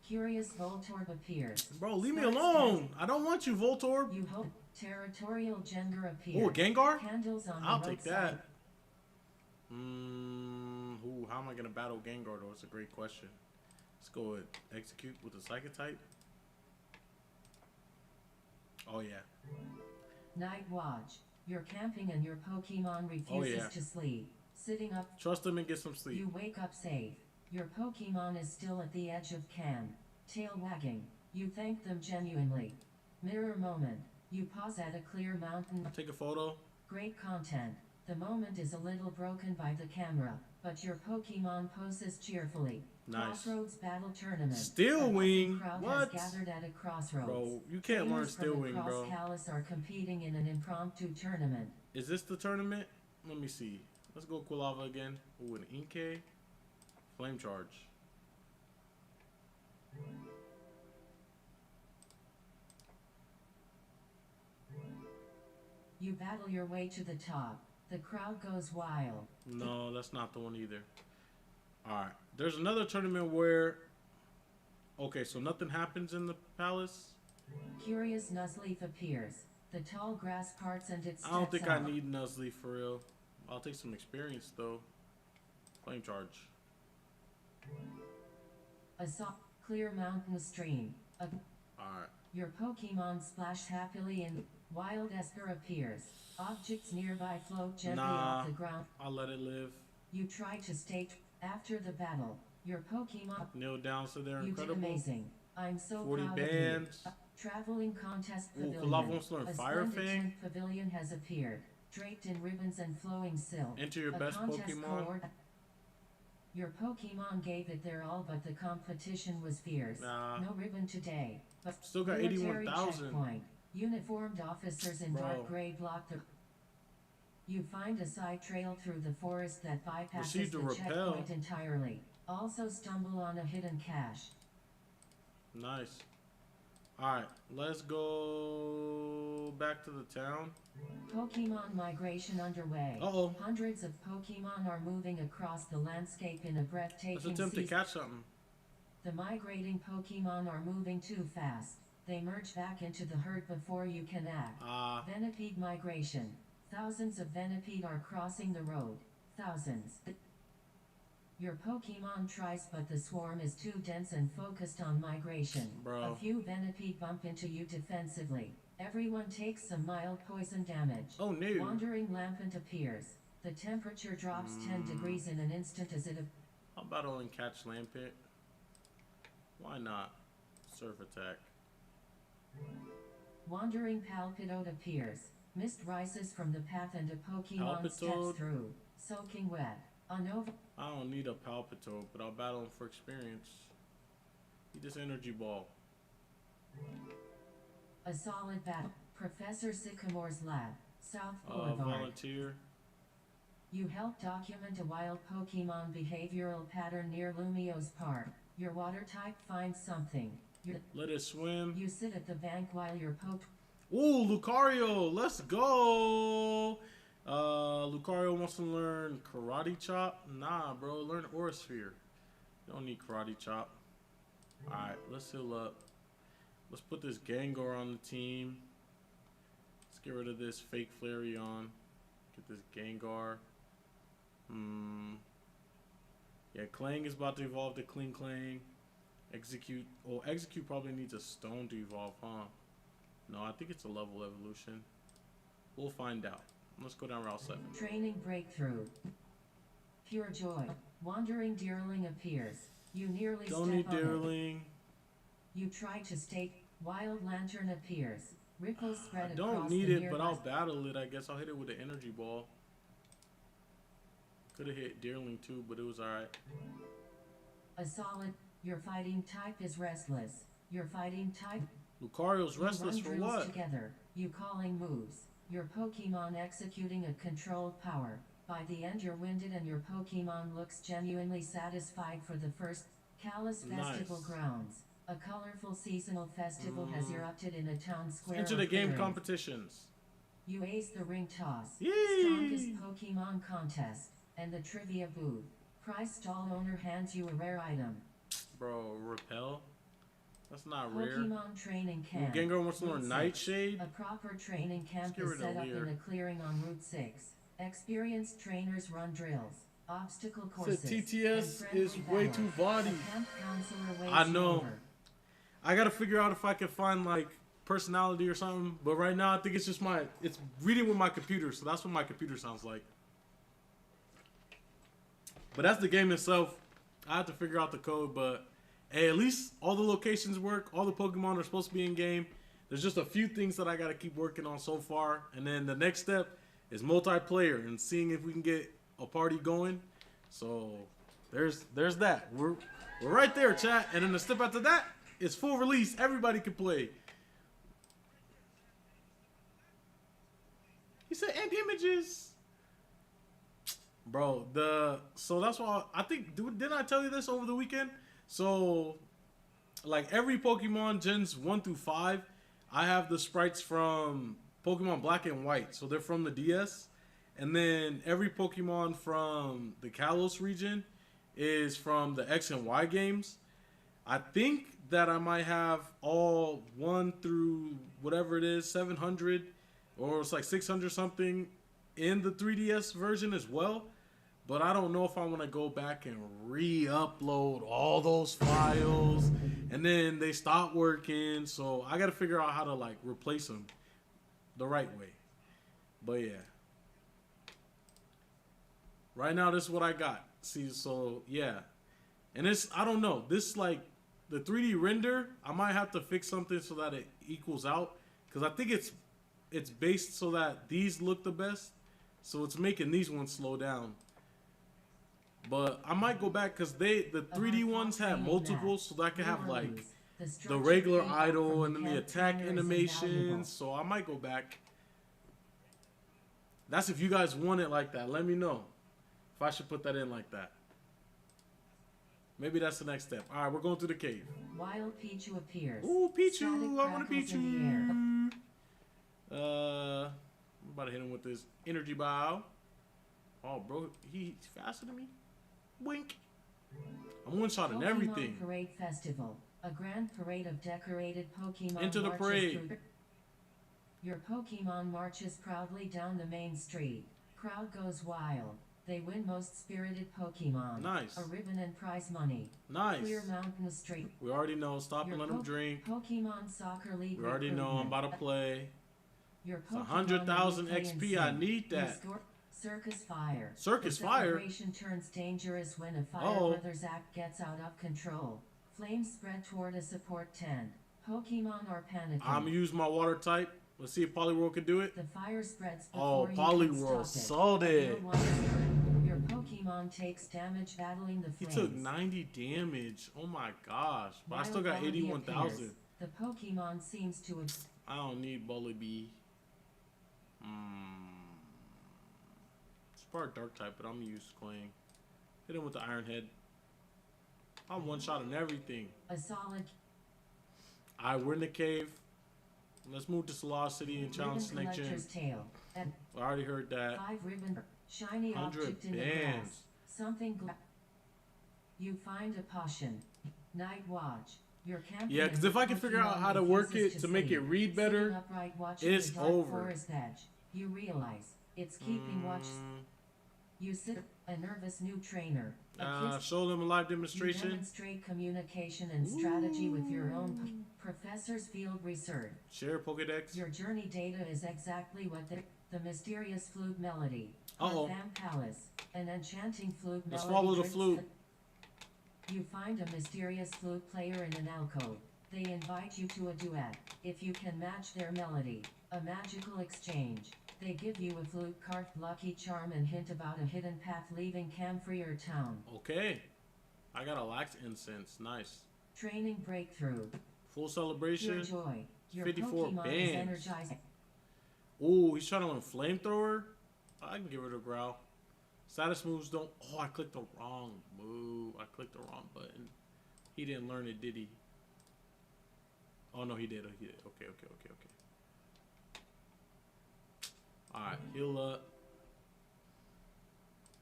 Curious Voltorb appears. Bro, leave me Starts alone. I don't want you, Voltorb. You hope territorial Jengar appears. Ooh, a Gengar? Candles on I'll the take roadside. that. Ooh, how am I gonna battle Gengar though? It's a great question. Let's go with execute with the Psychic type. Oh yeah. Night watch. You're camping and your Pokemon refuses yeah. to sleep. Sitting up, Trust him and get some sleep. you wake up safe. Your Pokemon is still at the edge of camp. Tail wagging. You thank them genuinely. Mirror moment. You pause at a clear mountain. Take a photo. Great content. The moment is a little broken by the camera, but your Pokemon poses cheerfully. Nice. Crossroads Battle Tournament. Steel A Wing? crowd What? has gathered at a crossroads. Bro, you can't learn Trainers from Steel Wing, across bro. Kalos are competing in an impromptu tournament. Is this the tournament? Let me see. Let's go Quilava again. Ooh, an Inkay. Flame Charge. You battle your way to the top. The crowd goes wild. No, that's not the one either. Alright. There's another tournament where. Okay, so nothing happens in the palace. Curious Nuzleaf appears. The tall grass parts and it I don't steps think I out. need Nuzleaf for real. I'll take some experience though. Flame charge. A soft, clear mountain stream. Alright. Your Pokemon splash happily and Wild Esper appears. Objects nearby float gently off the ground. I'll let it live. You try to stay after the battle. Your Pokemon. Kneel down so they're You did incredible. amazing. I'm so 40 proud bands. of you. Traveling contest Ooh, pavilion. Kalava wants to learn A Fire splendid Fang. tent pavilion has appeared, draped in ribbons and flowing silk. Enter your A best contest Pokemon. Your Pokemon gave it their all, but the competition was fierce. Nah. No ribbon today, but Still got military 81,000. checkpoint. Uniformed officers in Bro. dark gray block the. You find a side trail through the forest that bypasses Received a the repel. checkpoint entirely. Also stumble on a hidden cache. Nice. Alright, let's go back to the town. Pokemon migration underway. Uh-oh. Hundreds of Pokemon are moving across the landscape in a breathtaking Let's attempt to season. catch something. The migrating Pokemon are moving too fast. They merge back into the herd before you can act. Venipede migration. Thousands of Venipede are crossing the road. Thousands. Your Pokemon tries, but the swarm is too dense and focused on migration. Bro. A few Venipede bump into you defensively. Everyone takes some mild poison damage. Oh no. Wandering Lampent appears. The temperature drops 10 degrees in an instant as it. How about only catch Lampit? Why not? Surf attack. Wandering Palpitoad appears. Mist rises from the path and a Pokemon Palpitoad? steps through, soaking wet. A Nova. I don't need a Palpitoad, but I'll battle him for experience. Need this energy ball. A solid battle. Professor Sycamore's lab, South Boulevard. Volunteer. You help document a wild Pokemon behavioral pattern near Lumio's park. Your water type finds something. Let it swim. You sit at the bank while your Ooh, Lucario, let's go. Lucario wants to learn Karate Chop. Nah, bro, learn Aura Sphere. You don't need Karate Chop. Alright, let's heal up. Let's put this Gengar on the team. Let's get rid of this fake Flareon. Get this Gengar. Yeah, Clang is about to evolve to Kling Clang. Execute. Oh, Execute probably needs a stone to evolve, huh? No, I think it's a level evolution. We'll find out. Let's go down Route 7. Training breakthrough. Pure joy. Wandering Deerling appears. You nearly Don't step need on it. Deerling. You try to stake. Wild Lantern appears. Ripples spread I across don't need the it, but nearby. I'll battle it. I guess I'll hit it with an energy ball. Could have hit Deerling too, but it was alright. A solid. Your fighting type is restless. Your fighting type. Lucario's You restless run for drills what? together. You calling moves. Your Pokemon executing a controlled power. By the end you're winded and your Pokemon looks genuinely satisfied for the first Kalos Festival Nice. grounds. A colorful seasonal festival has erupted in a town square. Into of the game clearings. competitions. You ace the ring toss. Yay! Strongest Pokemon contest. And the trivia booth. Prize stall owner hands you a rare item. Bro, Repel? That's not rare. Pokemon training camp. Gengar wants to learn Route 6. Nightshade. A proper training camp get is rid of set up Leer. in a clearing on Route 6. Experienced trainers run drills, obstacle Said courses. TTS and is friendly way battles. too body. A camp counselor waits I you know. over. I gotta figure out if I can find like personality or something. But right now I think it's just it's reading with my computer, so that's what my computer sounds like. But that's the game itself. I have to figure out the code, but hey, at least all the locations work. All the Pokemon are supposed to be in game. There's just a few things that I gotta keep working on so far, and then the next step is multiplayer and seeing if we can get a party going. So there's that. We're right there, chat. And then the step after that is full release. Everybody can play. He said end images. Bro, so that's why I think, didn't I tell you this over the weekend? So like every Pokemon gens 1 through 5, I have the sprites from Pokemon Black and White. So they're from the DS. And then every Pokemon from the Kalos region is from the X and Y games. I think that I might have all 1 through whatever it is, 700 or it's like 600 something in the 3DS version as well. But I don't know if I want to go back and re-upload all those files and then they stop working. So I got to figure out how to like replace them the right way. But yeah. Right now, this is what I got. See, so yeah. And it's, I don't know. This like the 3D render, I might have to fix something so that it equals out. Because I think it's based so that these look the best. So it's making these ones slow down. But I might go back because the 3D ones have multiples, so that I can have like the regular idle and then the attack animations. So I might go back. That's if you guys want it like that. Let me know if I should put that in like that. Maybe that's the next step. All right, we're going through the cave. Wild Pichu appears. Ooh, Pichu! Static I want a crackles in the Pichu. air. I'm about to hit him with this energy bow. Oh, bro, he's faster than me. Wink. I'm one-shotting Pokemon everything. Parade Festival. A grand parade of decorated Pokemon Into the marches parade. through- Your Pokemon marches proudly down the main street. Crowd goes wild. They win most spirited Pokemon. Nice. A ribbon and prize money. Nice. Clear Mountain Street. We already know. Stop and let him drink. Pokemon Soccer League. We already know. I'm about to play. Your It's Pokemon 100,000 will play XP. I insane. need You that. score- Circus Fire. Circus the Fire? celebration turns dangerous when a Fire Uh-oh. Brothers act gets out of control. Flames spread toward a support tent. Pokemon are panicking. I'm going to use my water type. Let's see if Poliwhirl can do it. The fire spreads Oh, before you can Poliwhirl stop it. sold it. Your one is hurt. Your Pokemon takes damage battling the He flames. took 90 damage. Oh my gosh. But I still got Wild Volibee 81,000. appears. The Pokemon seems to have I don't need Volibee. It's part dark type, but I'm gonna use Clang. Hit him with the Iron Head. I'm one-shotting everything. a solid Alright, we're in the cave. Let's move to Salah City and challenge ribbon Snake Gym. collector's tail. And I already heard that. 5 ribbon shiny 100 object in the bands. grass. Something you find a potion. Night watch. Your camping Yeah, because if I can figure out Pokemon how to work refuses it to make it sleep. read Sitting better, upright watching it's the dark over. forest edge. You realize it's keeping watch. You sit a nervous new trainer. A kiss. show them a live You demonstration. demonstrate communication and strategy with your own professor's field research. Share Pokedex. Your journey data is exactly what the mysterious flute melody. Uh-oh. Van Palace, an enchanting flute Let's melody. follow the drifts flute. You find a mysterious flute player in an alcove. They invite you to a duet. If you can match their melody, a magical exchange. They give you a flute carved lucky charm and hint about a hidden path leaving Camphrier Town. Okay. I got a lax incense. Nice. Training breakthrough. Full Your celebration. joy. Your 54 Pokemon is bands. energized. Ooh, he's trying to learn Flamethrower. I can give it a growl. Status moves don't. Oh, I clicked the wrong move. I clicked the wrong button. He didn't learn it, did he? Oh no, he did. He did. Okay. All right, heal up.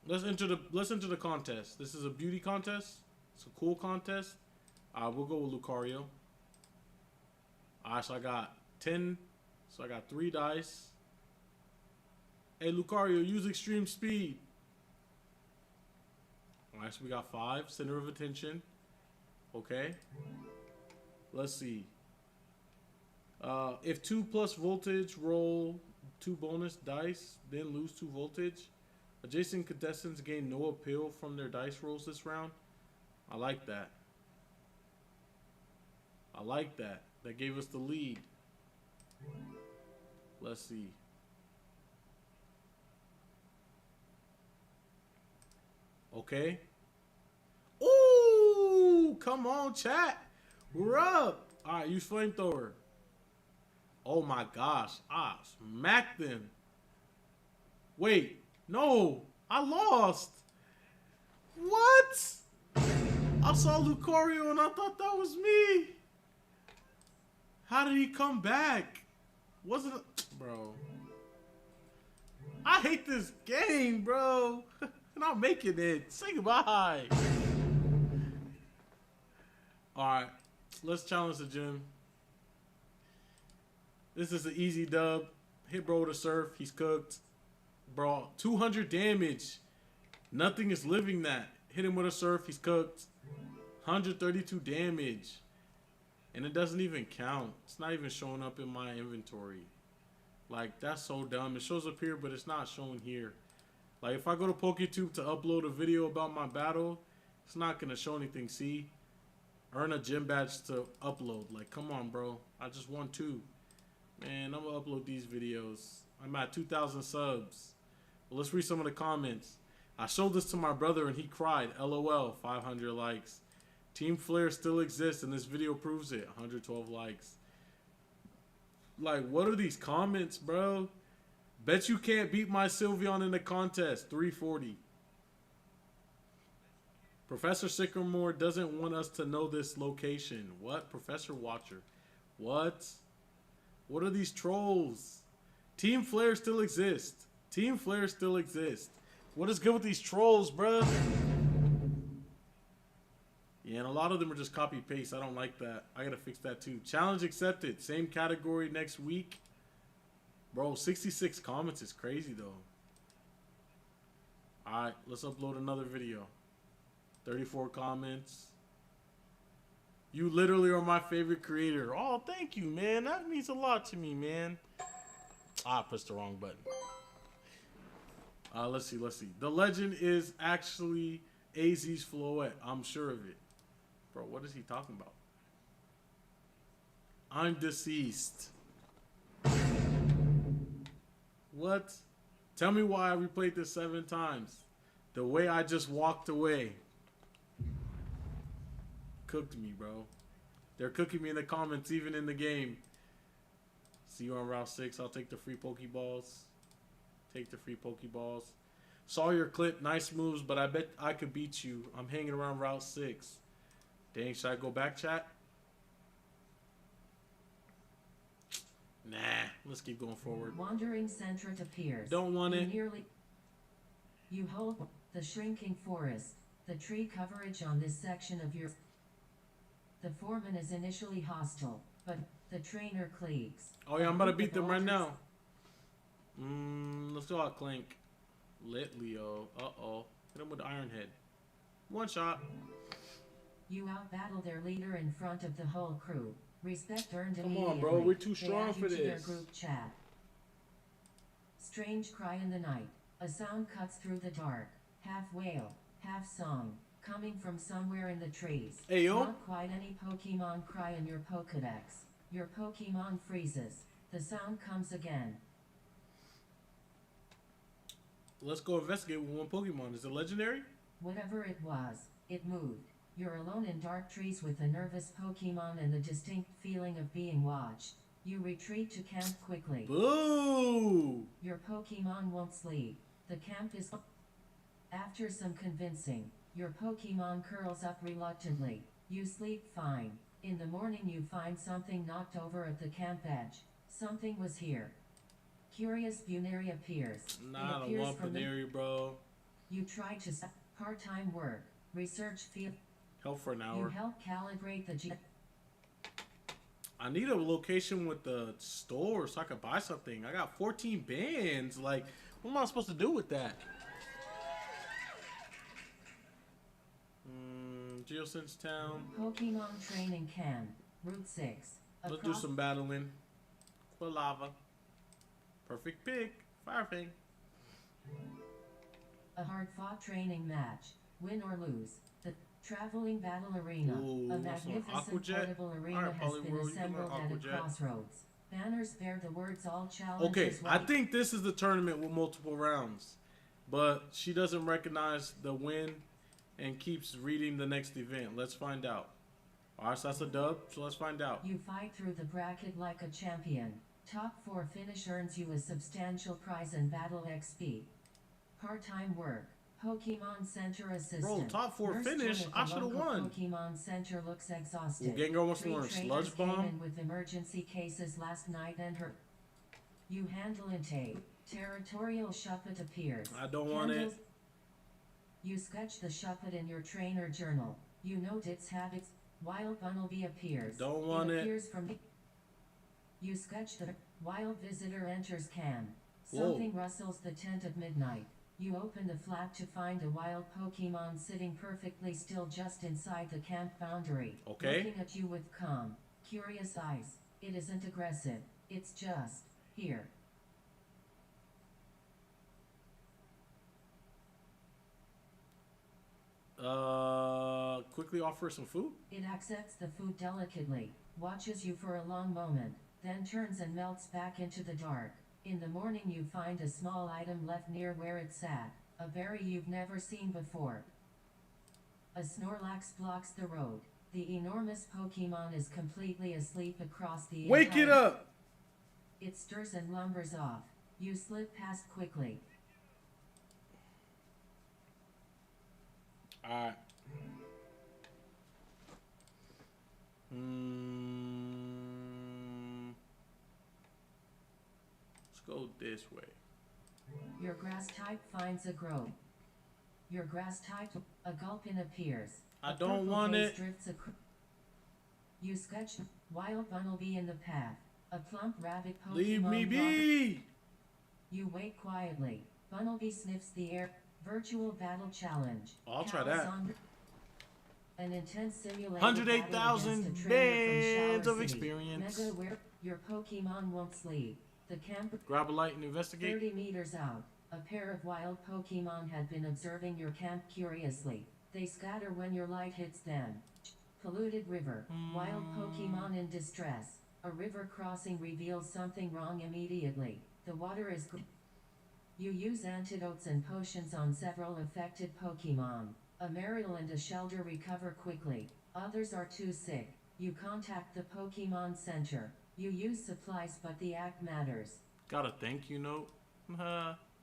Let's enter the contest. This is a beauty contest. It's a cool contest. We'll go with Lucario. Alright, so I got 10. So I got 3 dice. Hey, Lucario, use extreme speed. Alright, so we got 5. Center of attention. Okay. Let's see. If 2 plus voltage, roll 2 bonus dice, then lose 2 voltage. Adjacent contestants gain no appeal from their dice rolls this round. I like that. I like that. That gave us the lead. Let's see. Okay. Ooh, come on, chat. We're up. All right, use Flamethrower. Oh my gosh, I smacked them. Wait, no, I lost. What? I saw Lucario and I thought that was me. How did he come back? Wasn't it, bro? I hate this game, bro. And I'm making it. Say goodbye. Alright, let's challenge the gym. This is an easy dub. Hit bro with a surf. He's cooked. Bro, 200 damage. Nothing is living that. Hit him with a surf. He's cooked. 132 damage. And it doesn't even count. It's not even showing up in my inventory. Like, that's so dumb. It shows up here, but it's not showing here. Like, if I go to PokeTube to upload a video about my battle, it's not going to show anything. See? Earn a gym badge to upload. Like, come on, bro. I just won 2. Man, I'm going to upload these videos. I'm at 2,000 subs. Well, let's read some of the comments. I showed this to my brother and he cried. LOL. 500 likes. Team Flare still exists and this video proves it. 112 likes. Like, what are these comments, bro? Bet you can't beat my Sylveon in the contest. 340. Professor Sycamore doesn't want us to know this location. What? Professor Watcher. What? What are these trolls? Team Flare still exists. Team Flare still exists. What is good with these trolls, bruh? Yeah, and a lot of them are just copy paste. I don't like that. I gotta fix that too. Challenge accepted. Same category next week. Bro, 66 comments is crazy though. Alright, let's upload another video. 34 comments. You literally are my favorite creator. Oh, thank you, man. That means a lot to me, man. I pushed the wrong button. Let's see. The legend is actually AZ's Floette. I'm sure of it. Bro, what is he talking about? I'm deceased. What? Tell me why I replayed this 7 times. The way I just walked away. Cooked me, bro. They're cooking me in the comments, even in the game. See you on Route 6. I'll take the free Pokeballs. Take the free Pokeballs. Saw your clip. Nice moves, but I bet I could beat you. I'm hanging around Route 6. Dang, should I go back, chat? Nah, let's keep going forward. Wandering Centret appears. Don't want it. You hold the shrinking forest. The tree coverage on this section of your... The foreman is initially hostile, but the trainer cleaves. Oh yeah, I'm about to beat them right now. Let's go out Clink. Lit Leo. Uh-oh. Hit him with the Iron Head. One shot. You outbattle their leader in front of the whole crew. Respect earned Come immediately. on, bro. We're too They strong add for you to their this. group chat. Strange cry in the night. A sound cuts through the dark. Half wail, half song, coming from somewhere in the trees. Hey, yo. Not quite any Pokemon cry in your Pokedex. Your Pokemon freezes. The sound comes again. Let's go investigate with one Pokemon. Is it legendary? Whatever it was, it moved. You're alone in dark trees with a nervous Pokemon and the distinct feeling of being watched. You retreat to camp quickly. Boo! Your Pokemon won't sleep. The camp is... After some convincing, your Pokemon curls up reluctantly. You sleep fine. In the morning you find something knocked over at the camp edge. Something was here. Curious Bunary appears. Nah, I It don't appears want from the... Paneri, bro. You try to... Part-time work. Research field... Help for an You hour. help calibrate the I need a location with the store so I can buy something. I got 14 bands. Like, what am I supposed to do with that? Geosense Town. Pokemon Training Camp, Route 6. Let's do some battling. Quilava. Perfect pick. Fire Fang. A hard-fought training match. Win or lose. The Traveling Battle Arena. Ooh, A what's on, magnificent Aquajet? portable arena Alright, has Polyworld, been you come assembled on, at a Aquajet. crossroads. Banners bear the words all challenges. Okay, I think this is the tournament with multiple rounds. But she doesn't recognize the win and keeps reading the next event. Let's find out. Alright, so that's a dub, so let's find out. You fight through the bracket like a champion. Top 4 finish earns you a substantial prize and battle XP. Part-time work. Pokemon Center assistant. Bro, top 4 Nurse finish? Jen at I the should have local won. Pokemon Center looks exhausted. Well, Gengar wants to 3 learn trainers Sludge came Bomb. in with emergency cases last night and her. You handle intake. Territorial Shuppet appears. I don't want it. You sketch the Shuppet in your trainer journal. You note its habits. Wild Bunnelby appears. Don't want it. Appears from. You sketch the wild visitor enters camp. Whoa. Something rustles the tent at midnight. You open the flap to find a wild Pokemon sitting perfectly still just inside the camp boundary. Okay. Looking at you with calm, curious eyes. It isn't aggressive. It's just here. Quickly offer some food? It accepts the food delicately, watches you for a long moment, then turns and melts back into the dark. In the morning you find a small item left near where it sat, a berry you've never seen before. A Snorlax blocks the road. The enormous Pokemon is completely asleep across the Wake it up! It stirs and lumbers off. You slip past quickly. Alright. Let's go this way. Your grass type finds a grove. Your grass type, a gulpin appears. I A don't purple want haze it. drifts you sketch wild Bunnelby in the path. A plump rabbit Pokemon. Leave me be! You wait quietly. Bunnelby sniffs the air. Virtual battle challenge. I'll try that. An intense simulated 108,000 bands of experience. Mega where your Pokemon won't sleep. The camp. Grab a light and investigate. 30 meters out, a pair of wild Pokemon had been observing your camp curiously. They scatter when your light hits them. Polluted river. Wild Pokemon in distress. A river crossing reveals something wrong immediately. The water is. You use antidotes and potions on several affected Pokemon. A Marill and a Shelder recover quickly. Others are too sick. You contact the Pokemon Center. You use supplies but the act matters. Got a thank you note.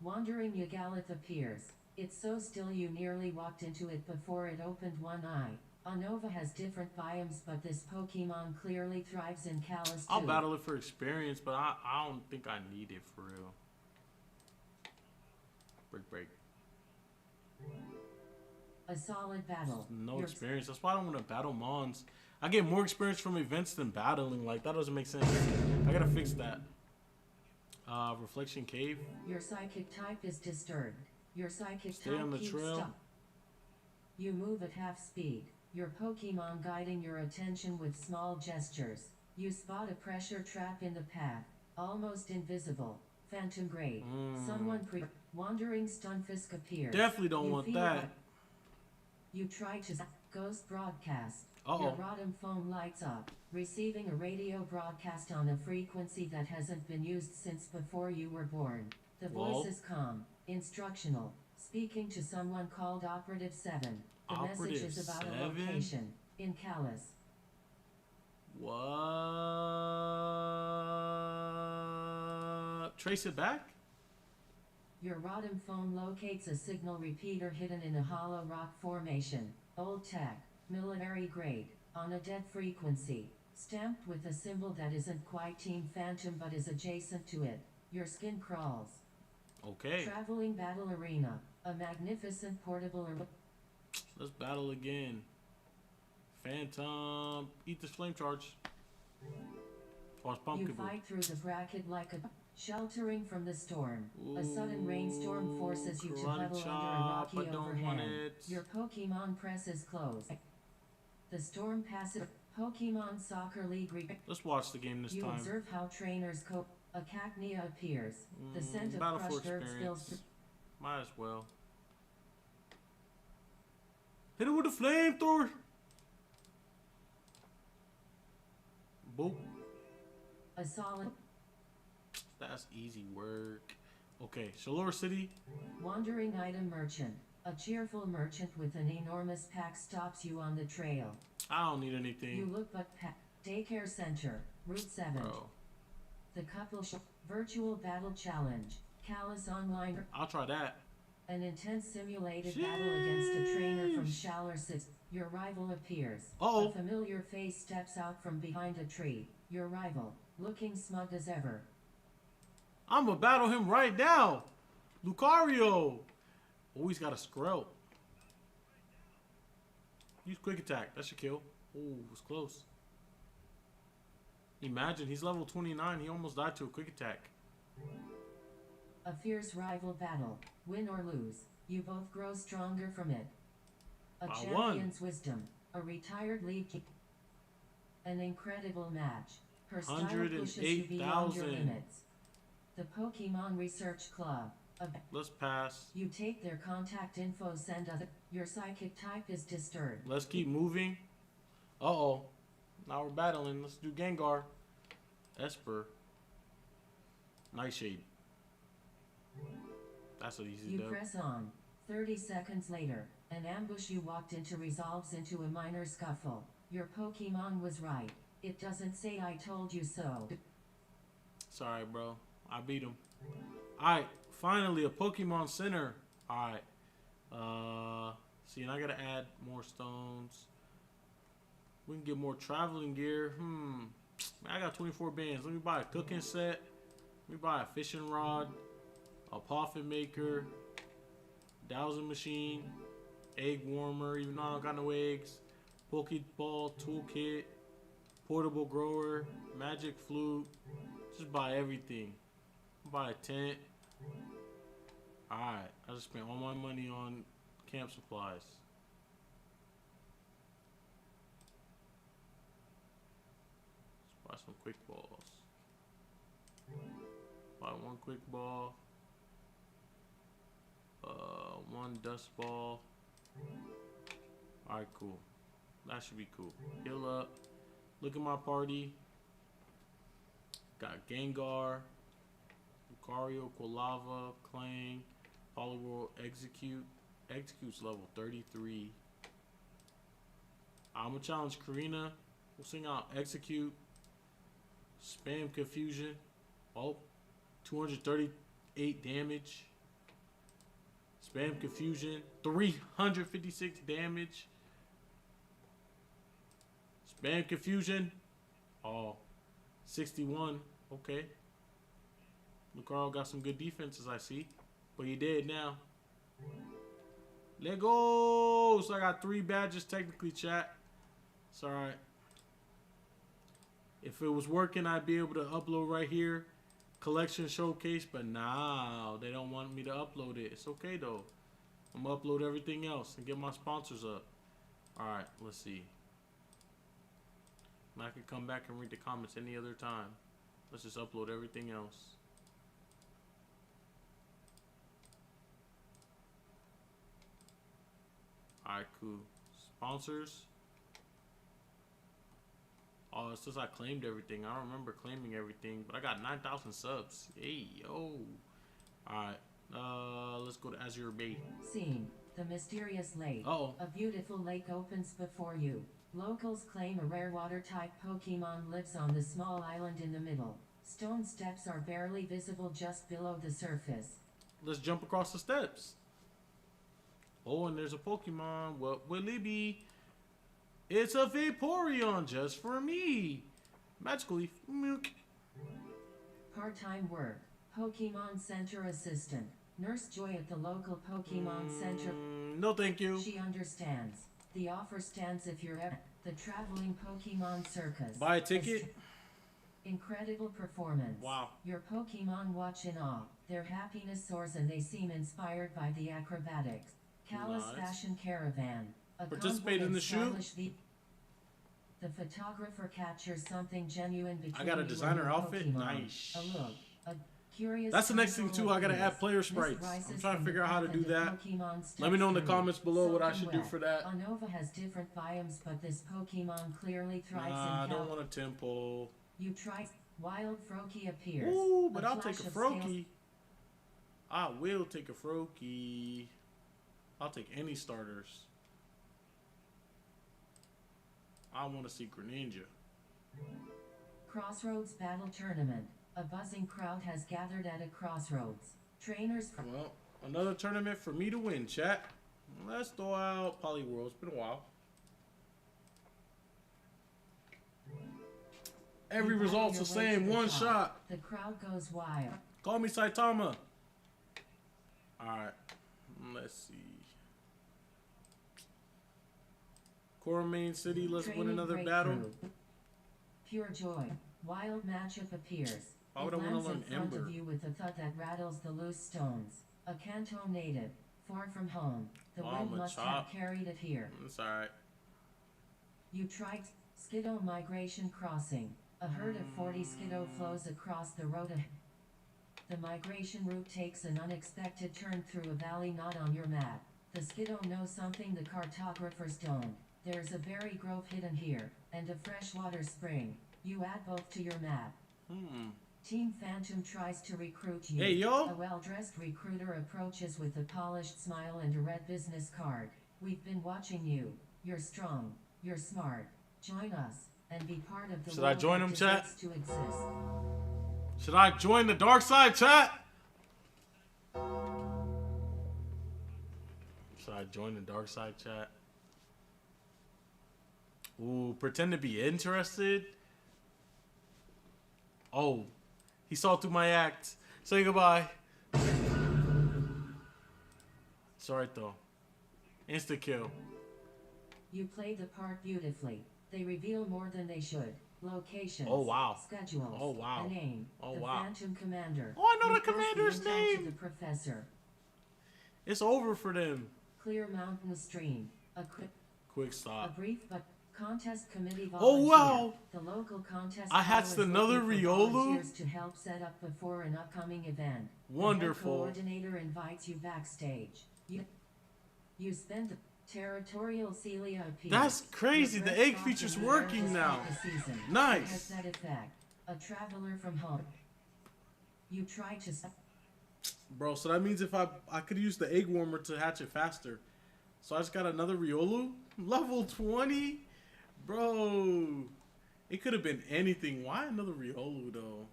Wandering Ygalith appears. It's so still you nearly walked into it before it opened one eye. Unova has different biomes but this Pokemon clearly thrives in Kalos too. I'll battle it for experience, but I don't think I need it for real. Break. A solid battle. No experience. That's why I don't want to battle Mons. I get more experience from events than battling. Like, that doesn't make sense. I gotta fix that. Reflection Cave. Your psychic type is disturbed. Your psychic Stay type on the keeps trail. stuck. You move at half speed. Your Pokemon guiding your attention with small gestures. You spot a pressure trap in the path. Almost invisible. Phantom grade. Someone wandering Stunfisk appears. Definitely don't You want feel that. You try to ghost broadcast. Uh-oh. Your Rotom phone lights up, receiving a radio broadcast on a frequency that hasn't been used since before you were born. The Whoa. voice is calm, instructional, speaking to someone called Operative 7. The Operative message is about 7? a location in Kalos. What? Trace it back? Your Rotom phone locates a signal repeater hidden in a hollow rock formation. Old tech, military grade, on a dead frequency, stamped with a symbol that isn't quite Team Phantom but is adjacent to it. Your skin crawls. Okay. Traveling battle arena, a magnificent portable arena. Let's battle again. Phantom. Eat this flame charge. Watch pumpkin. You fight through the bracket like a sheltering from the storm. A sudden Ooh, rainstorm forces you to karate huddle chop, under a rocky I don't want overhang. it. Your Pokemon presses close. The storm passes. Pokemon Soccer League. Let's watch the game this You time. observe how trainers cope. A Cacnea appears. The scent of Battle for crushed herbs experience. fills. Might as well. Hit it with a flamethrower. Boop. A solid. That's easy work. Okay, Shalor City. Wandering item merchant. A cheerful merchant with an enormous pack stops you on the trail. I don't need You anything. look but Daycare Center, Route 7. Bro, The couple virtual battle challenge. Kalos Online. I'll try that. An intense simulated battle against a trainer from Sheesh. Shalor City. Your rival appears. Uh-oh. A familiar face steps out from behind a tree. Your rival, looking smug as ever. I'm gonna battle him right now. Lucario. Oh, he's got a Skrell. Use quick attack. That should kill. Oh, it was close. Imagine, he's level 29. He almost died to a quick attack. A fierce rival battle. Win or lose, you both grow stronger from it. A I champion's wisdom. A retired league king. An incredible match. Her style pushes you beyond your 108,000. limits. The Pokemon Research Club. Let's pass. You take their contact info, send other. Your psychic type is disturbed. Let's keep moving. Uh-oh. Now we're battling. Let's do Gengar. Esper. Nightshade. That's an easy You dub. press on. 30 seconds later, an ambush you walked into resolves into a minor scuffle. Your Pokemon was right. It doesn't say I told you so. Sorry, bro. I beat him. Alright. Finally, a Pokemon Center. Alright. See, and I gotta add more stones. We can get more traveling gear. Man, I got 24 bands. Let me buy a cooking set. Let me buy a fishing rod. A poffin maker. Dowsing machine. Egg warmer, even though I don't got no eggs. Pokeball toolkit. Portable grower. Magic flute. Just buy everything. Buy a tent. Alright, I just spent all my money on camp supplies. Let's buy some quick balls. Buy one quick ball. One dust ball. Alright, cool. That should be cool. Heal up. Look at my party. Got Gengar. Lucario, Quilava, Clang, Poliwhirl, Execute. Execute's level 33. I'm gonna challenge Karina. We'll sing out Execute. Spam Confusion. Oh, 238 damage. Spam Confusion. 356 damage. Spam Confusion. Oh, 61. Okay. Lucario got some good defenses, I see. But he dead now. Let go! So I got 3 badges technically, chat. It's alright. If it was working, I'd be able to upload right here. Collection showcase, but now they don't want me to upload it. It's okay though. I'm gonna upload everything else and get my sponsors up. Alright, let's see. And I can come back and read the comments any other time. Let's just upload everything else. Alright, cool. Sponsors. Oh, it says I claimed everything. I don't remember claiming everything, but I got 9,000 subs. Hey, yo. Alright. Let's go to Azure Bay. Scene. The mysterious lake. Uh-oh. A beautiful lake opens before you. Locals claim a rare water-type Pokemon lives on the small island in the middle. Stone steps are barely visible just below the surface. Let's jump across the steps. Oh, and there's a Pokemon. What will it be? It's a Vaporeon just for me. Magical Leaf. Milk. Part-time work. Pokemon Center assistant. Nurse Joy at the local Pokemon Center. No, thank you. She understands. The offer stands if you're at the traveling Pokemon circus. Buy a ticket. Incredible performance. Wow. Your Pokemon watch in awe. Their happiness soars and they seem inspired by the acrobatics. Kalos Nice. Fashion Caravan. A Participate in the shoot? The photographer captures something genuine between I got a you and designer your outfit. Pokemon. Nice. A look. A curious That's the next thing sample too. of I gotta this. add player This sprites. rises I'm trying to from figure the out how to do content that. of Pokemon's Let me know in the text journey. comments below what I Soaking should do wet. for that. Unova has different biomes, but this Pokemon clearly thrives Nah, I in don't Cal. want a temple. You try. Wild Froakie appears. Ooh, but I'll flash take a of scales- Froakie. I will take a Froakie. I'll take any starters. I want to see Greninja. Crossroads Battle Tournament. A buzzing crowd has gathered at a crossroads. Trainers from Well, another tournament for me to win, chat. Let's throw out Poliwhirl. It's been a while. Every You result's battle the your way to same. the One top. shot. The crowd goes wild. Call me Saitama. Alright. Let's see. Core main city. Let's win Training another battle. breakthrough. Pure joy. Wild matchup appears. Why would It I wanna lands in learn front Ember? of you with a thud that rattles the loose stones. A Kanto native, far from home. The wind Mama must chop. have carried it here. It's alright. You tried Skiddo Migration Crossing. A herd of 40 Skiddo flows across the road ahead. The migration route takes an unexpected turn through a valley not on your map. The Skiddo know something the cartographers don't. There's a berry grove hidden here, and a freshwater spring. You add both to your map. Team Phantom tries to recruit you. Hey, yo. A well-dressed recruiter approaches with a polished smile and a red business card. We've been watching you. You're strong. You're smart. Join us, and be part of the Should I world join that him, chat? deserves to exist. Should I join the dark side, chat? Should I join the dark side, chat? Ooh, pretend to be interested. Oh, he saw through my act. Say goodbye. It's alright though. Insta kill. You play the part beautifully. They reveal more than they should. Locations. Oh, wow. Schedules. Oh, wow. A name. Oh, the wow. Phantom Commander. Oh, I know You the pass commander's intel name. To the professor. It's over for them. Clear mountain stream. Quick A stop. brief but contest committee Oh, volunteer. wow. The local contest I hatched hall is another looking for Riolu? volunteers to help set up before an upcoming event. Wonderful. The head coordinator invites you backstage. You spend the territorial Celia appears. That's crazy. Your The breath egg softens feature's the air working despite now. the season. Nice. It has that effect. A traveler from home. You try to Bro, so that means if I could use the egg warmer to hatch it faster. So I just got another Riolu? Level 20? Bro. It could have been anything. Why another Riolu though?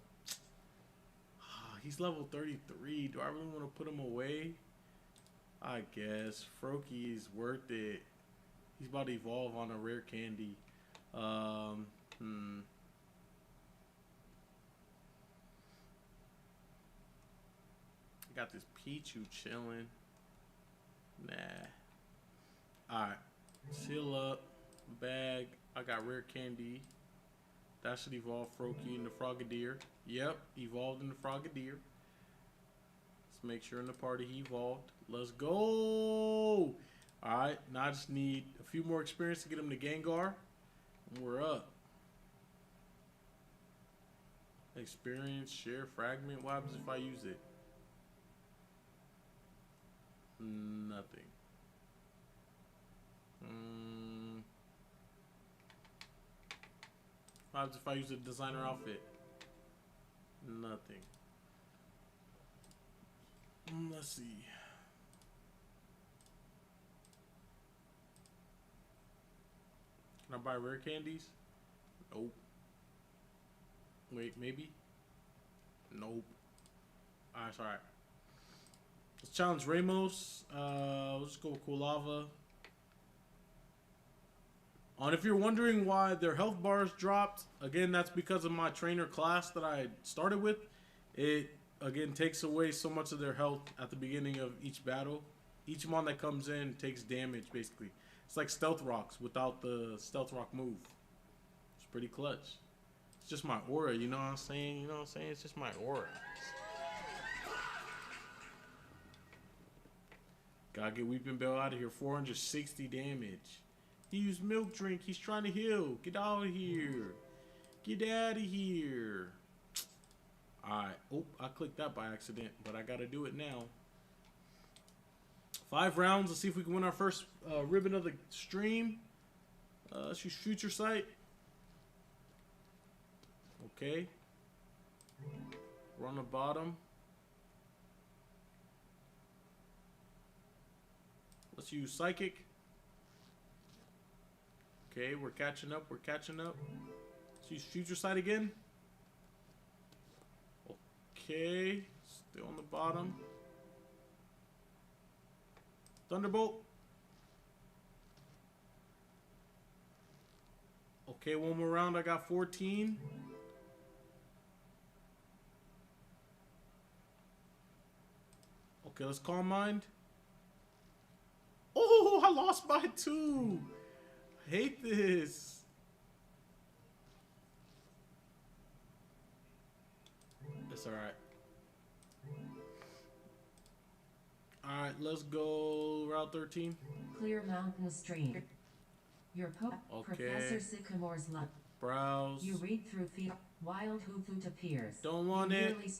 He's level 33. Do I really want to put him away? I guess. Froakie is worth it. He's about to evolve on a rare candy. Got this Pichu chilling. Nah. Alright. Seal up. Bag. I got rare candy. That should evolve Froakie into Frogadier. Yep. Evolved into Frogadier. Let's make sure in the party he evolved. Let's go. Alright. Now I just need a few more experience to get him to Gengar. And we're up. Experience. Share. Fragment. What happens if I use it? Nothing. What happens if I use a designer outfit? Nothing. Let's see. Can I buy rare candies? Nope. Wait, maybe? Nope. Alright, it's alright. Let's challenge Ramos. Let's go with Cool Lava. And if you're wondering why their health bars dropped, again, that's because of my trainer class that I started with. It, again, takes away so much of their health at the beginning of each battle. Each mon that comes in takes damage, basically. It's like Stealth Rocks without the Stealth Rock move. It's pretty clutch. It's just my aura, you know what I'm saying? You know what I'm saying? It's just my aura. Gotta get Weeping Bell out of here. 460 damage. He used Milk Drink. He's trying to heal. Get out of here. Get out of here. Alright. Oh, I clicked that by accident, but I gotta do it now. 5 rounds. Let's see if we can win our first ribbon of the stream. Let's use Future Sight. Okay. We're on the bottom. Let's use Psychic. Okay, we're catching up. We're catching up. Let's use Future Sight again. Okay. Still on the bottom. Thunderbolt. Okay, one more round. I got 14. Okay, let's Calm Mind. Oh, I lost by 2. hate this. It's alright. Alright, let's go Route 13. Clear mountain stream. Your Okay. Professor Sycamore's luck. Browse. You read through field. Wild Hoofhoot appears. Don't want You it.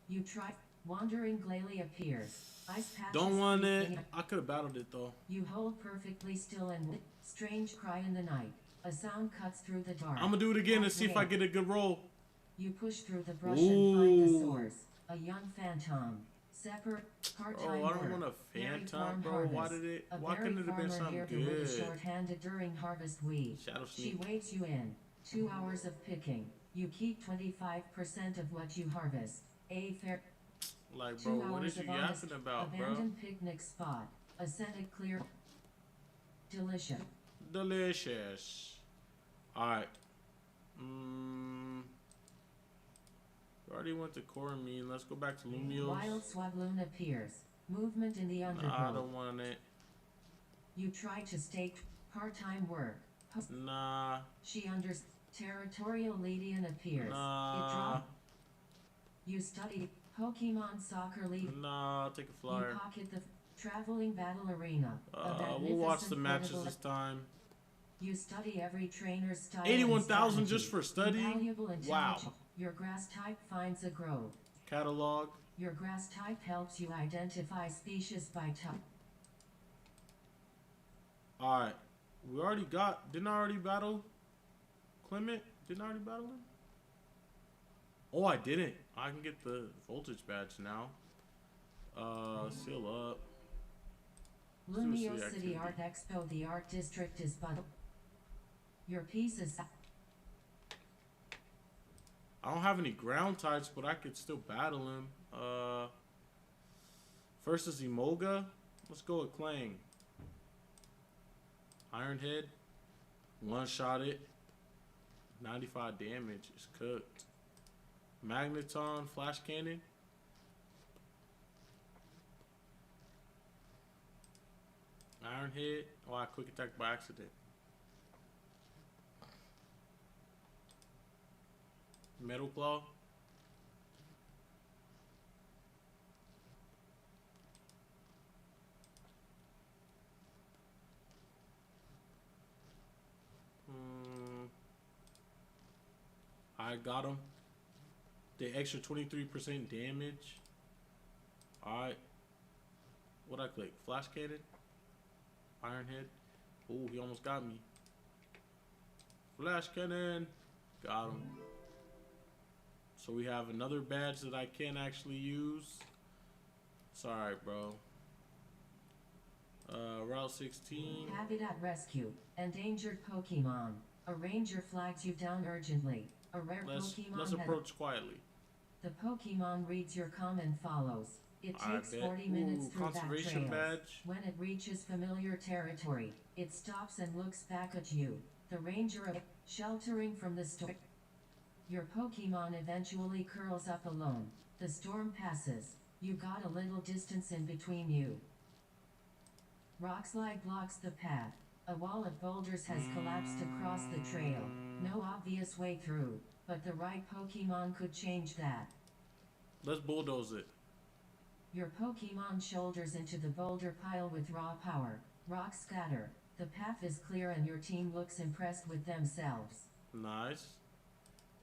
You try. Wandering Glalie appears. Ice patches. Don't want creep it. in- I could have battled it though. You hold perfectly still and strange cry in the night. A sound cuts through the dark. I'm gonna do it again and see if I get a good roll. You push through the brush and find the Ooh. source. A young phantom. Separate part-time Oh, I don't work. want a Berry phantom, farm bro. harvest. Why couldn't it have been something With good? short-handed during harvest week. Shadow She sneak. waits you in. 2 hours of picking. You keep 25% of what you harvest. A fair. Like, 2 bro, what hours is you of honest. yapping about, bro? Abandoned picnic spot. A scented clear. Delicious. Delicious. Alright. We already went to Coromine. Let's go back to Lumios. Wild Swabloon appears. Movement in the undergrowth. Nah, I don't want it. You try to stake part-time work. Nah. She territorial Lydian appears. It Nah. drops. You study Pokemon Soccer League. Nah, I'll take a You flyer. pocket the traveling battle arena. We'll watch the magnificent matches portable- this time. You study every trainer's style. and 81,000 strategy. just for studying? Invaluable Wow. intelligence. Your grass type finds a grove. Catalog. Your grass type helps you identify species by type. Alright. We already got. Didn't I already battle Clement? Didn't I already battle him? Oh, I didn't. I can get the voltage badge now. Seal up. Lumio Seriously, City activity. Art Expo. The art district is but. Your piece is. I don't have any ground types, but I could still battle him. First is Emolga. Let's go with Clang. Iron Head. One shot it. 95 damage. It's cooked. Magneton. Flash Cannon. Iron Head. Oh, I quick attack by accident. Metal Claw. I got him. The extra 23% damage. Alright. What'd I click? Flash Cannon? Iron Head? Ooh, he almost got me. Flash Cannon! Got him. So we have another badge that I can't actually use. Sorry, bro. Route 16. Habitat Rescue. Endangered Pokemon. A ranger flags you down urgently. A rare Let's Pokemon approach quietly. The Pokemon reads your comment follows. It I takes bet. 40 minutes Ooh, through back conservation trails. badge. When it reaches familiar territory, it stops and looks back at you. The ranger sheltering from the storm. Your Pokemon eventually curls up alone. The storm passes. You got a little distance in between you. Rockslide blocks the path. A wall of boulders has collapsed across the trail. No obvious way through, but the right Pokemon could change that. Let's bulldoze it. Your Pokemon shoulders into the boulder pile with raw power. Rocks scatter. The path is clear and your team looks impressed with themselves. Nice.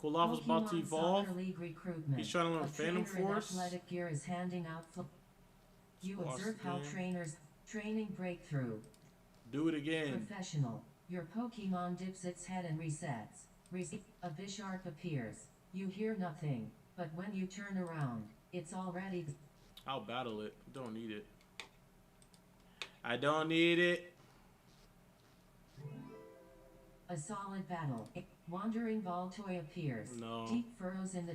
Kolava's about to Pokemon evolve. Soccer League recruitment. He's trying to learn A Phantom trainer in Force. athletic gear is handing out. You Watch observe the how game. trainers training breakthrough. Do it again. Professional. Your Pokemon dips its head and resets. A Bisharp appears. You hear nothing, but when you turn around, it's already. I'll battle it. Don't need it. I don't need it. A solid battle. Wandering Voltoy appears. No. Deep furrows in the.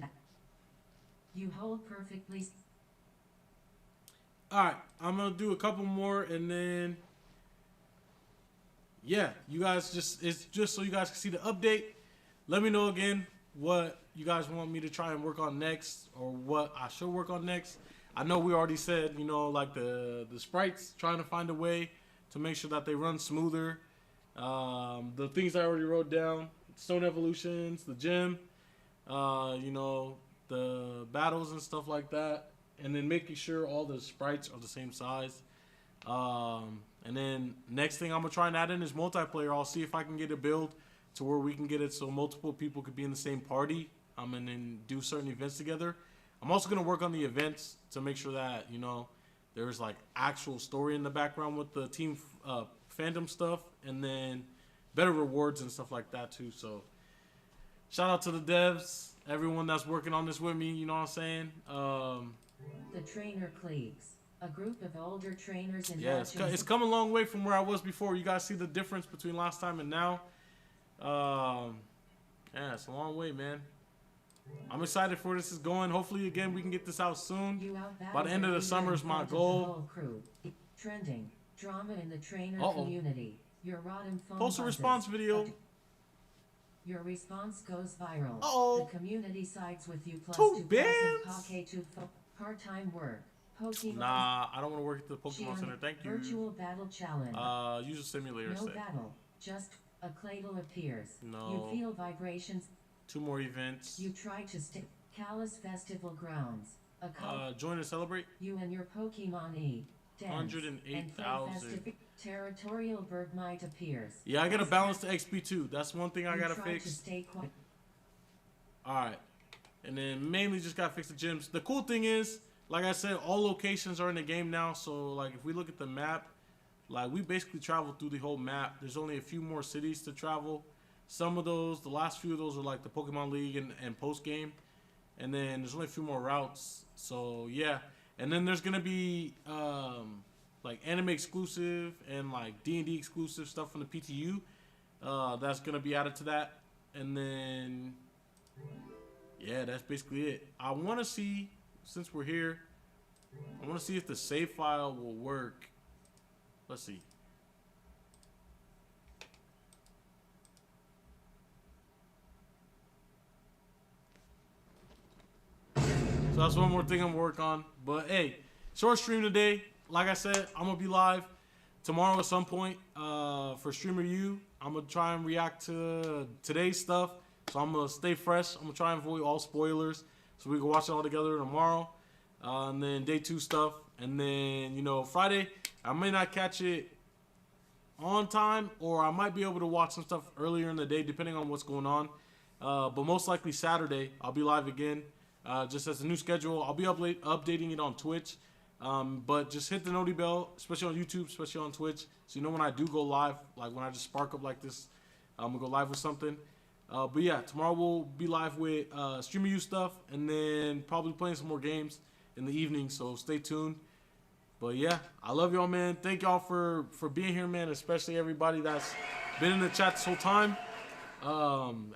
You hold perfectly. Alright, I'm gonna do a couple more and then yeah, you guys it's just so you guys can see the update. Let me know again what you guys want me to try and work on next or what I should work on next. I know we already said, you know, like the sprites, trying to find a way to make sure that they run smoother. The things I already wrote down: Stone Evolutions, the gym, the battles and stuff like that, and then making sure all the sprites are the same size. And then next thing I'm gonna try and add in is multiplayer. I'll see if I can get a build to where we can get it so multiple people could be in the same party. And then do certain events together. I'm also gonna work on the events to make sure that there's like actual story in the background with the team fandom stuff, and then better rewards and stuff like that too. So shout out to the devs, everyone that's working on this with me. You know what I'm saying? The Trainer Cliques, a group of older trainers in Yeah, it's come a long way from where I was before. You guys see the difference between last time and now. Yeah, it's a long way, man. I'm excited for where this is going. Hopefully, again, we can get this out soon. By the end of the summer is my goal. Trending drama in the trainer community. Your Rodham phone Post a response video. Your response goes viral. The community sides with you plus 2,000 part-time work. Pokemon. Nah, I don't want to work at the Pokemon Center. Thank you. Virtual battle challenge. User simulator. No battle. Just a Cladle appears. No. You feel vibrations. 2 more events. You try to stick. Kalos Festival Grounds. Join and celebrate. You and your Pokemon E. 108,000. Territorial Bergmite appears. Yeah, I gotta balance the XP too. That's one thing I gotta fix. Alright. And then mainly just gotta fix the gyms. The cool thing is, like I said, all locations are in the game now. So like if we look at the map, like we basically traveled through the whole map. There's only a few more cities to travel. Some of those, the last few of those are like the Pokemon League and post game. And then there's only a few more routes. So yeah. And then there's gonna be like anime exclusive and like D&D exclusive stuff from the PTU. That's gonna be added to that. And then yeah, that's basically it. I wanna see, since we're here, I wanna see if the save file will work. Let's see. So that's one more thing I'm gonna work on. But hey, short stream today. Like I said, I'm gonna be live tomorrow at some point for Streamer U. I'm gonna try and react to today's stuff. So I'm gonna stay fresh. I'm gonna try and avoid all spoilers so we can watch it all together tomorrow. And then day 2 stuff. And then, Friday, I may not catch it on time, or I might be able to watch some stuff earlier in the day depending on what's going on. But most likely Saturday, I'll be live again. Just as a new schedule, I'll be updating it on Twitch. But just hit the noti bell, especially on YouTube, especially on Twitch, so you know when I do go live, like when I just spark up like this, I'm gonna go live with something. But yeah, tomorrow we'll be live with Streamer U stuff, and then probably playing some more games in the evening, so stay tuned. But yeah, I love y'all, man. Thank y'all for being here, man, especially everybody that's been in the chat this whole time.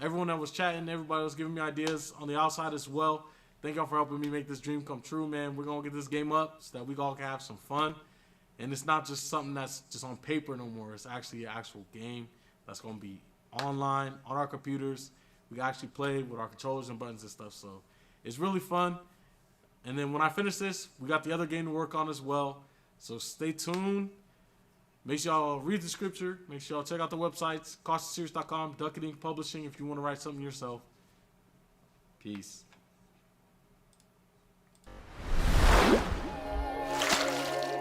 Everyone that was chatting, everybody was giving me ideas on the outside as well. Thank y'all for helping me make this dream come true, man. We're going to get this game up so that we all can have some fun. And it's not just something that's just on paper no more. It's actually an actual game that's going to be online, on our computers. We can actually play with our controllers and buttons and stuff. So it's really fun. And then when I finish this, we got the other game to work on as well. So stay tuned. Make sure y'all read the scripture. Make sure y'all check out the websites, cautiousseries.com, Ducket Ink Publishing if you want to write something yourself. Peace.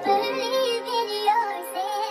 Believe in yourself.